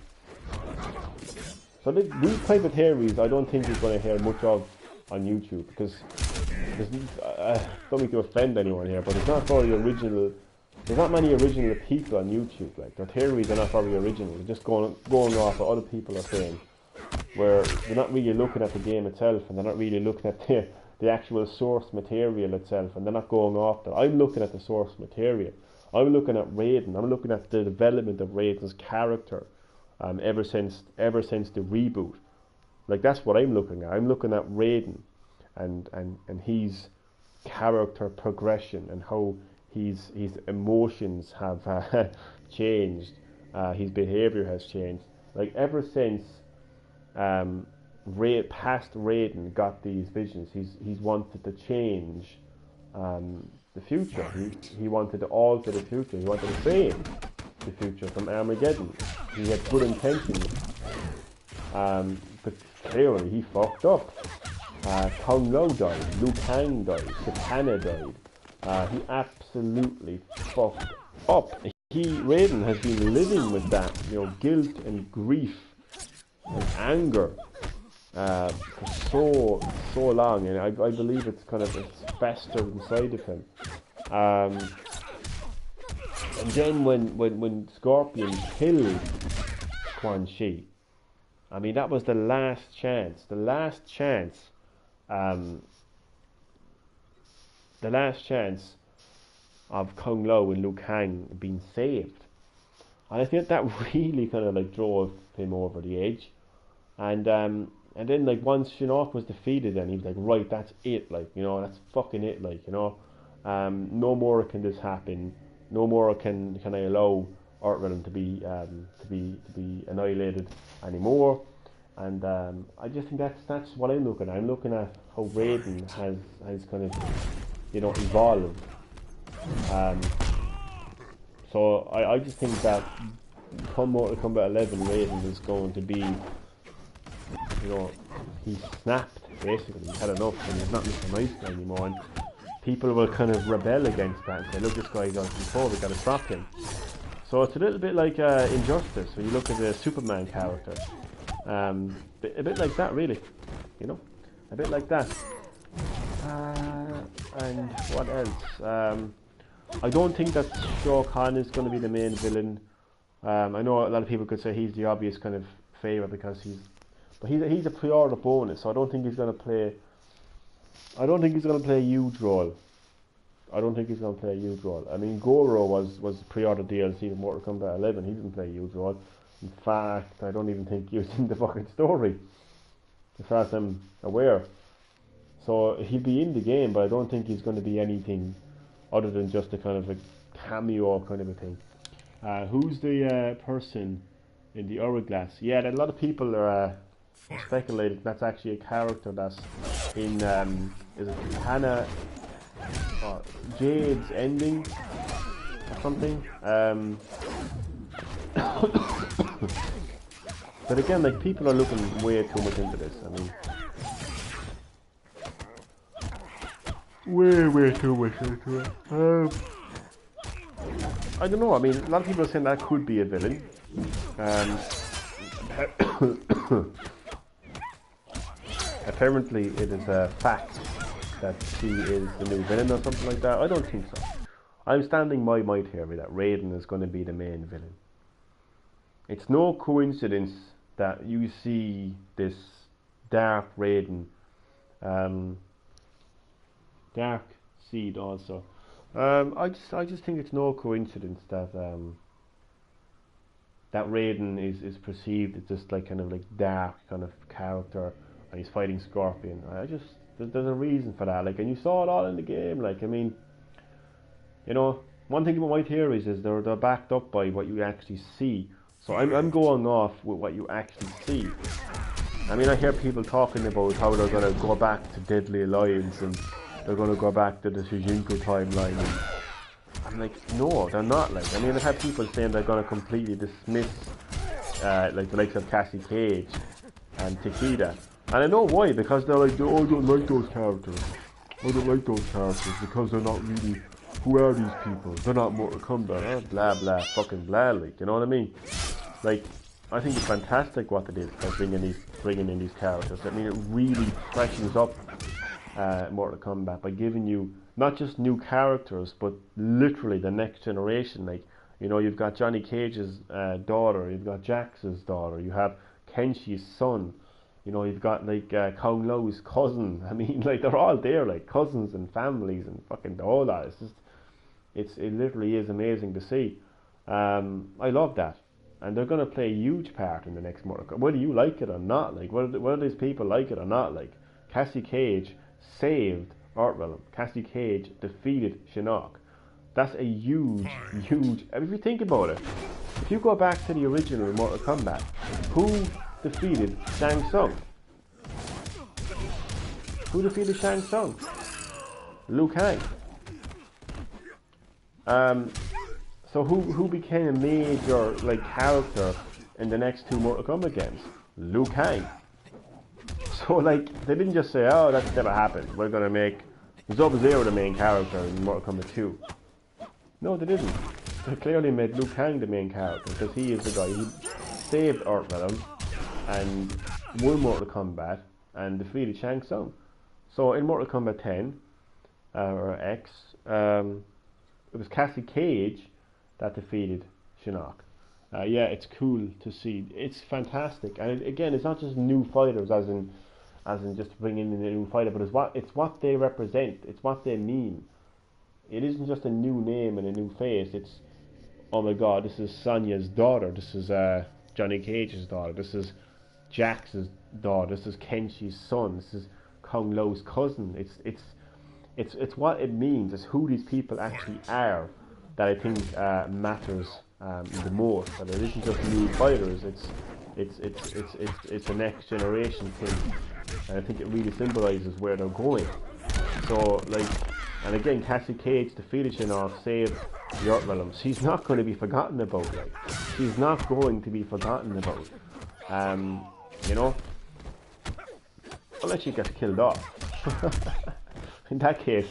So these type of theories, I don't think you're going to hear much of on YouTube, because don't mean to offend anyone here, but it's not very original. There's not many original people on YouTube. Like, their theories are not very original. They're just going off what other people are saying, where they're not really looking at the game itself, and they're not really looking at the actual source material itself, and they're not going off that. I'm looking at the source material. I'm looking at Raiden. I'm looking at the development of Raiden's character ever since the reboot. Like, that's what I'm looking at. I'm looking at Raiden and his character progression, and how his emotions have changed, his behaviour has changed. Like, ever since past Raiden got these visions, he's wanted to change the future. He wanted to alter the future. He wanted to save the future from Armageddon. He had good intentions, but clearly he fucked up. Kung Lao died, Liu Kang died, Kitana died. He absolutely fucked up. Raiden has been living with that, you know, guilt and grief and anger for so long, and I believe it's festered inside of him. And then when Scorpion killed Quan Chi, I mean, that was the last chance. The last chance of Kung Lao and Liu Kang being saved. And I think that really kind of like drove him over the edge. And then, like, once Shinnok was defeated, then he was like, right, that's it, like, you know, that's fucking it, like, you know. No more can this happen. No more can I allow Earthrealm to be annihilated anymore. And I just think that's what I'm looking at. I'm looking at how Raiden has kind of, you know, evolved. So I just think that come Mortal Kombat 11, Raiden is going to be you know, he snapped, basically. He's had enough, and he's not Mr. Nice Guy anymore, and people will kind of rebel against that and say, look, this guy's out of control, we gotta stop him. So it's a little bit like Injustice, when you look at the Superman character. A bit like that, really, you know, a bit like that. And what else? I don't think that Shao Kahn is going to be the main villain. I know a lot of people could say he's the obvious kind of favourite because he's a pre-order bonus, so I don't think he's going to play. I don't think he's going to play a huge role. I mean, Goro was pre-order DLC in Mortal Kombat 11. He didn't play a huge role. In fact, I don't even think he was in the fucking story, as far as I'm aware. So he'll be in the game, but I don't think he's going to be anything other than just a kind of a cameo kind of a thing. Who's the person in the hourglass? Yeah, a lot of people are speculating that's actually a character that's in is it Hannah Jade's ending or something. But again, like, people are looking way too much into this. I mean, way too much into it. I don't know. I mean, a lot of people are saying that could be a villain. Apparently, it is a fact that she is the new villain or something like that. I don't think so. I'm standing my might here that Raiden is going to be the main villain. It's no coincidence that you see this Dark Raiden, Dark Seed also. I just think it's no coincidence that that Raiden is perceived as just like kind of like dark kind of character, and he's fighting Scorpion. There's a reason for that. Like, and you saw it all in the game. Like, I mean, you know, one thing about my theories is they're backed up by what you actually see. So I'm going off with what you actually see. I mean, I hear people talking about how they're going to go back to Deadly Alliance and they're going to go back to the Shujinko timeline. And I'm like, no, they're not. Like, I mean, I've had people saying they're going to completely dismiss like the likes of Cassie Cage and Takeda. And I know why, because they're like, oh, I don't like those characters. I don't like those characters because they're not really, who are these people? They're not Mortal Kombat, blah blah, fucking blah, like, you know what I mean? Like, I think it's fantastic what they did by bringing in these characters. I mean, it really freshens up Mortal Kombat by giving you not just new characters, but literally the next generation. Like, you know, you've got Johnny Cage's daughter, you've got Jax's daughter, you have Kenshi's son, you know, you've got like Kung Lao's cousin. I mean, like, they're all there, like cousins and families and fucking all that. It's just, it literally is amazing to see. I love that. And they're going to play a huge part in the next Mortal Kombat, whether you like it or not. Like, whether these people like it or not. Like, Cassie Cage saved Earthrealm. Cassie Cage defeated Shinnok. That's a huge, huge. If you think about it, if you go back to the original Mortal Kombat, who defeated Shang Tsung? Who defeated Shang Tsung? Liu Kang. So who became a major like character in the next two Mortal Kombat games? Liu Kang. So like, they didn't just say, oh, that's never happened, we're gonna make Sub-Zero the main character in Mortal Kombat 2. No, they didn't. They clearly made Liu Kang the main character because he is the guy who saved Earthrealm and won Mortal Kombat and defeated Shang Tsung. So in Mortal Kombat 10 or X, it was Cassie Cage that defeated Shinnok. Yeah, it's cool to see. It's fantastic, and again, it's not just new fighters, as in just bringing in a new fighter, but it's what they represent. It's what they mean. It isn't just a new name and a new face. It's, oh my God, this is Sonya's daughter. This is Johnny Cage's daughter. This is Jax's daughter. This is Kenshi's son. This is Kung Lao's cousin. It's what it means. It's who these people actually are that I think matters the most. That it isn't just new fighters. It's a next generation thing, and I think it really symbolises where they're going. So like, and again, Cassie Cage defeated Shinnok, saved the Earthrealm. She's not going to be forgotten about. Like, she's not going to be forgotten about. You know, unless she gets killed off. In that case,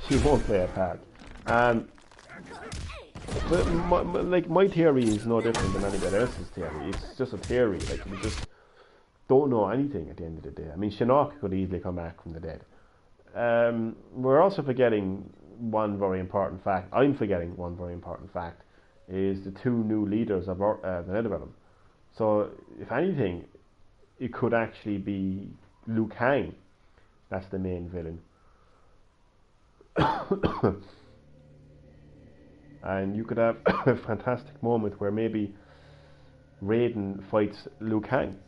she won't play a part. But my theory is no different than anybody else's theory. It's just a theory. Like, we just don't know anything at the end of the day. I mean, Shinnok could easily come back from the dead. We're also forgetting one very important fact. I'm forgetting one very important fact. Is the two new leaders of the Netherrealm. So, if anything, it could actually be Liu Kang. That's the main villain. And you could have a fantastic moment where maybe Raiden fights Liu Kang.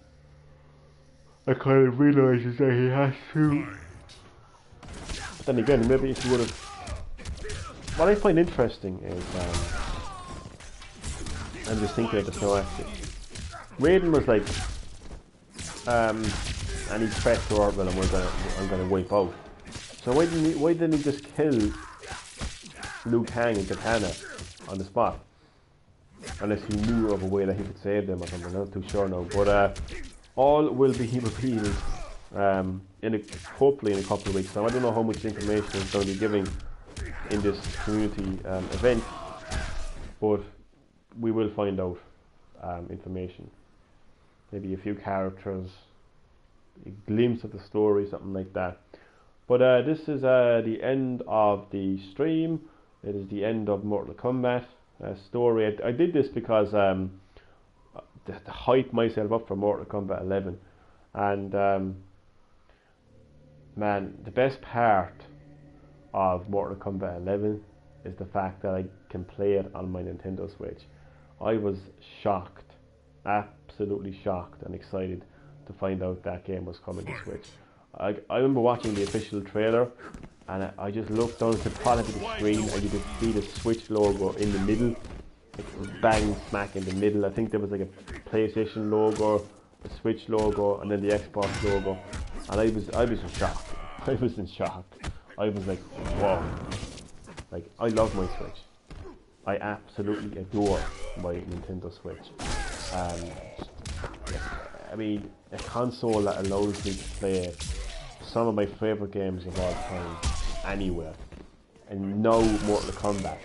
I kind of realises that he has to. But then again, maybe if you would have. What I find interesting is, I'm just thinking of this now actually. Raiden was like, any threat to Earthrealm I'm gonna wipe out. So why didn't he just kill Liu Kang and Katana on the spot? Unless he knew of a way that he could save them or something, I'm not too sure now. But all will be revealed hopefully in a couple of weeks. Now I don't know how much information is going to be giving in this community event, but we will find out information. Maybe a few characters, a glimpse of the story, something like that. But this is the end of the stream. It is the end of Mortal Kombat story. I did this because to hype myself up for Mortal Kombat 11. And man, the best part of Mortal Kombat 11 is the fact that I can play it on my Nintendo Switch. I was shocked, absolutely shocked and excited to find out that game was coming to Switch. I remember watching the official trailer and I just looked down at the bottom of the screen and you could see the Switch logo in the middle. It was bang smack in the middle. I think there was like a PlayStation logo, the Switch logo, and then the Xbox logo. And I was in shock. I was in shock. I was like, whoa. Like, I love my Switch. I absolutely adore my Nintendo Switch. I mean, a console that allows me to play some of my favourite games of all time, anywhere. And now Mortal Kombat.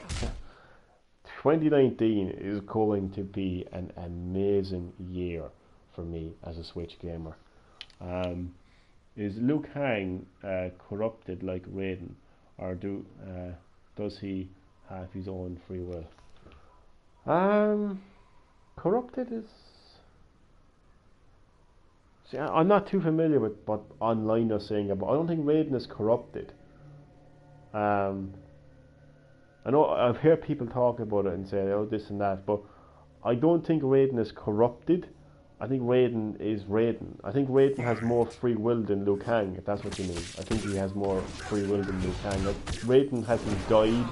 2019 is going to be an amazing year for me as a Switch gamer. Is Liu Kang corrupted like Raiden, or does he have his own free will? Corrupted is... See, I'm not too familiar with what online are saying about. I don't think Raiden is corrupted. I know I've heard people talk about it and say, oh, this and that, but I don't think Raiden is corrupted. I think Raiden is Raiden. I think Raiden has more free will than Liu Kang, if that's what you mean. I think he has more free will than Liu Kang. Like, Raiden hasn't died.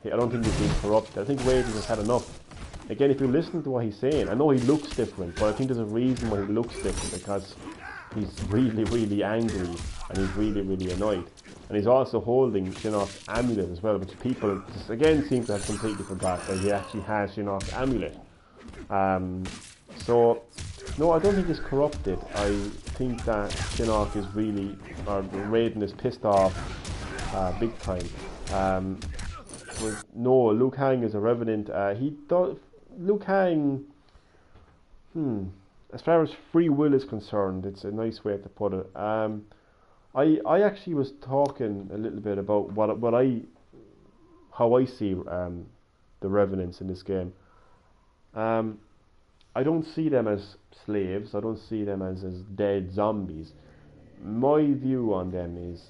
I don't think he's been corrupted. I think Raiden has had enough. Again, if you listen to what he's saying, I know he looks different, but I think there's a reason why he looks different, because he's really, really angry and he's really, really annoyed. And he's also holding Shinnok's amulet as well, which people just, again, seem to have completely forgot that he actually has Shinnok's amulet. So, no, I don't think he's corrupted. I think that Shinnok is really, or Raiden is pissed off big time. But no, Liu Kang is a revenant. Liu Kang, as far as free will is concerned, it's a nice way to put it. I actually was talking a little bit about how I see the revenants in this game. I don't see them as slaves. I don't see them as dead zombies. My view on them is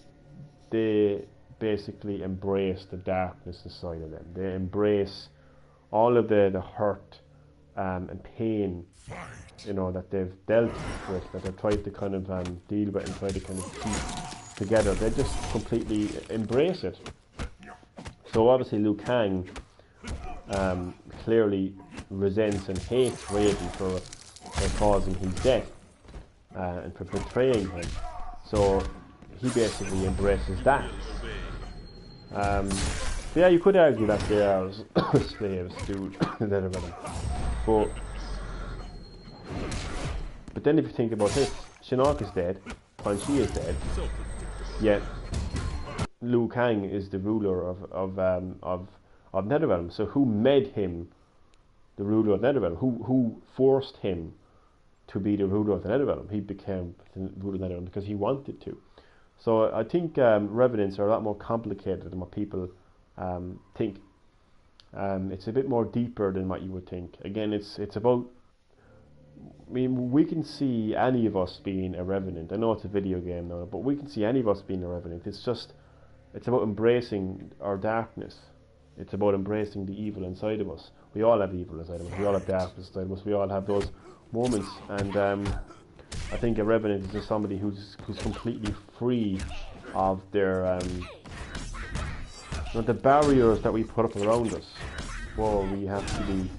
they basically embrace the darkness inside of them. They embrace all of the hurt and pain, you know, that they've dealt with, that they've tried to kind of deal with and try to kind of keep together. They just completely embrace it. So obviously Liu Kang clearly resents and hates Raiden for causing his death and for betraying him. So he basically embraces that. Yeah, you could argue that they are slaves to but then if you think about this, Shinnok is dead, Quan Chi is dead, yet Liu Kang is the ruler of Netherrealm. So who made him the ruler of Netherrealm? Who forced him to be the ruler of the Netherrealm? He became the ruler of Netherrealm because he wanted to. So I think Revenants are a lot more complicated than what people think. It's a bit more deeper than what you would think. Again, it's about. I mean, we can see any of us being a Revenant. I know it's a video game now, but we can see any of us being a Revenant. It's about embracing our darkness. It's about embracing the evil inside of us. We all have evil inside of us. We all have darkness inside of us. We all have those moments. And I think a Revenant is just somebody who's completely free of their the barriers that we put up around us. Well, we have to be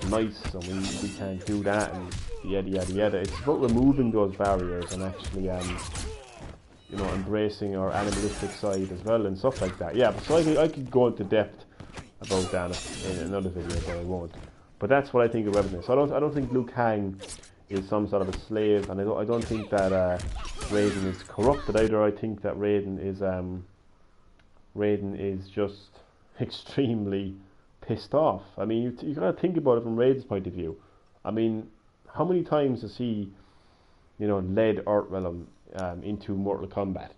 nice and we can't do that and yada yada yada. It's about removing those barriers and actually embracing our animalistic side as well and stuff like that. Yeah, so I could go into depth about that in another video, but I won't. But that's what I think of Revenant. So I don't think Liu Kang is some sort of a slave, and I don't think that Raiden is corrupted either. I think that Raiden is just extremely pissed off. I mean, you gotta think about it from Raiden's point of view. I mean, how many times has he, led Earthrealm into Mortal Kombat?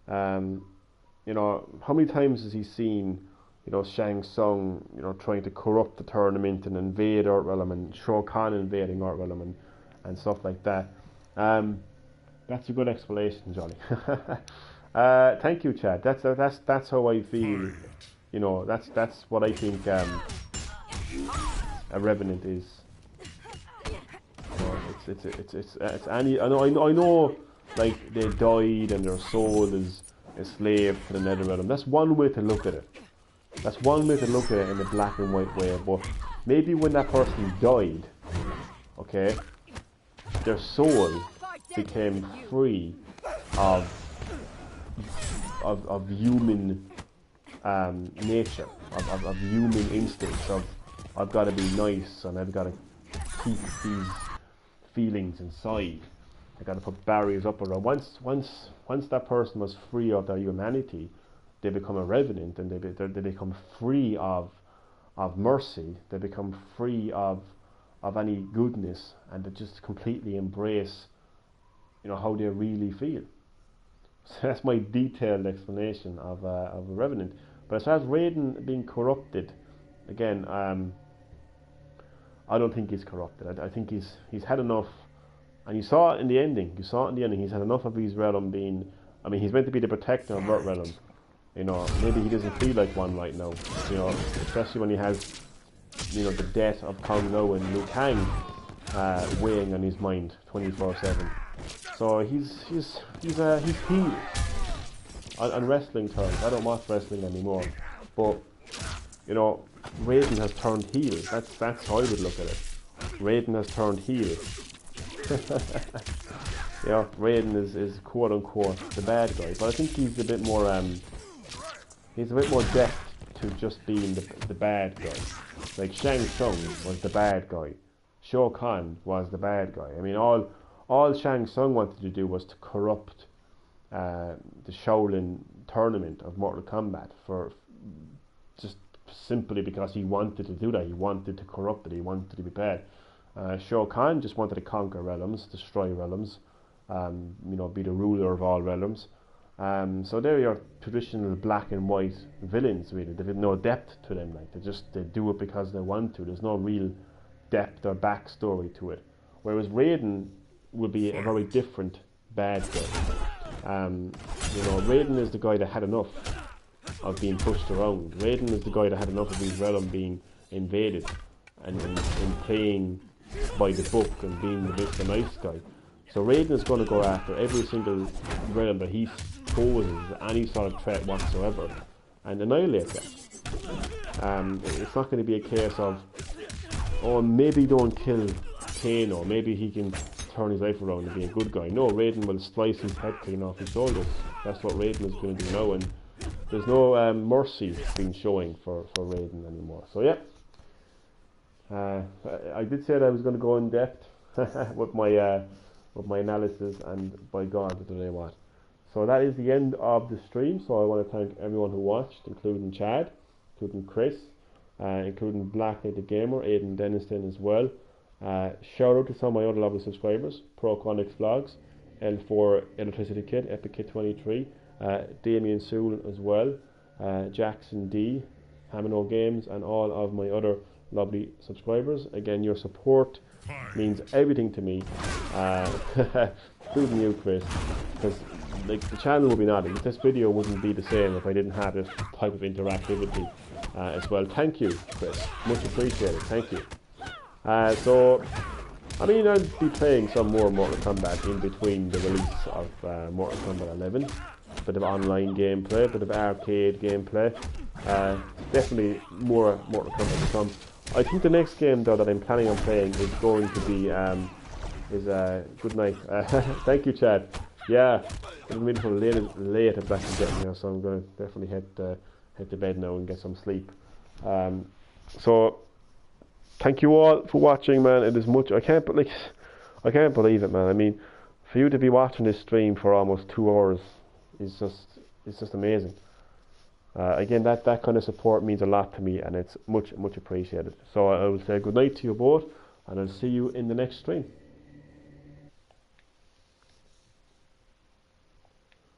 How many times has he seen, Shang Tsung, trying to corrupt the tournament and invade Earthrealm, and Shao Kahn invading Earthrealm and stuff like that. That's a good explanation, Johnny. Thank you, Chad. That's how I feel. That's what I think a Revenant is. It's any. I know. Like, they died and their soul is a slave to the Netherrealm. That's one way to look at it. That's one way to look at it in a black and white way. But maybe when that person died, okay, their soul became free of human nature, of human instincts, of I've got to be nice and I've got to keep these feelings inside. I got to put barriers up around. Once that person was free of their humanity, they become a Revenant, and they become free of mercy. They become free of any goodness, and they just completely embrace, how they really feel. So that's my detailed explanation of a Revenant. But as far as Raiden being corrupted, again, I don't think he's corrupted. I think he's had enough, and you saw it in the ending. He's had enough of his realm being. I mean, he's meant to be the protector of Earthrealm. Maybe he doesn't feel like one right now. Especially when he has, the death of Kang Lao and Liu Kang weighing on his mind 24/7. So he's healed. On wrestling terms, I don't watch wrestling anymore, but Raiden has turned heel. That's how I would look at it. Raiden has turned heel. Raiden is quote unquote the bad guy, but I think he's a bit more depth to just being the bad guy. Like Shang Tsung was the bad guy, Shao Kahn was the bad guy. I mean, all Shang Tsung wanted to do was to corrupt the Shaolin tournament of Mortal Kombat for just simply because he wanted to do that. He wanted to corrupt it. He wanted to be bad. Shao Kahn just wanted to conquer realms, destroy realms, be the ruler of all realms. So they're your traditional black and white villains, really. They have no depth to them. Like they do it because they want to. There's no real depth or backstory to it. Whereas Raiden will be a very different bad guy. Raiden is the guy that had enough of being pushed around. Raiden is the guy that had enough of his realm being invaded and playing by the book and being the nice guy. So Raiden is going to go after every single realm that he poses any sort of threat whatsoever and annihilate them. It's not going to be a case of, maybe don't kill Kano, maybe he can turn his life around and be a good guy. No, Raiden will slice his head clean off his shoulders. That's what Raiden is going to do now, and there's no mercy being showing for Raiden anymore. So yeah, I did say that I was going to go in depth with my with my analysis, and by God, what do they want? So that is the end of the stream. So I want to thank everyone who watched, including Chad, including Chris, including Black Knight the Gamer, Aidan Denniston as well. Shout out to some of my other lovely subscribers: Proconics Vlogs, L4 Electricity Kit, Epic Kit 23, Damien Sewell as well, Jackson D, Hamino Games, and all of my other lovely subscribers. Again, your support means everything to me, including you, Chris, because like the channel would be nothing. This video wouldn't be the same if I didn't have this type of interactivity as well. Thank you, Chris, much appreciated. Thank you. So I mean, I'll be playing some more Mortal Kombat in between the release of Mortal Kombat 11. A bit of online gameplay, a bit of arcade gameplay. Definitely more Mortal Kombat to come. I think the next game though that I'm planning on playing is going to be good night. Thank you, Chad. Yeah, I'm really for late at back to getting here, so I'm going to definitely head to bed now and get some sleep. So thank you all for watching, man. It is much. I can't believe it, man. I mean, for you to be watching this stream for almost 2 hours is just amazing. Again, that kind of support means a lot to me, and it's much appreciated. So I will say good night to you both, and I'll see you in the next stream.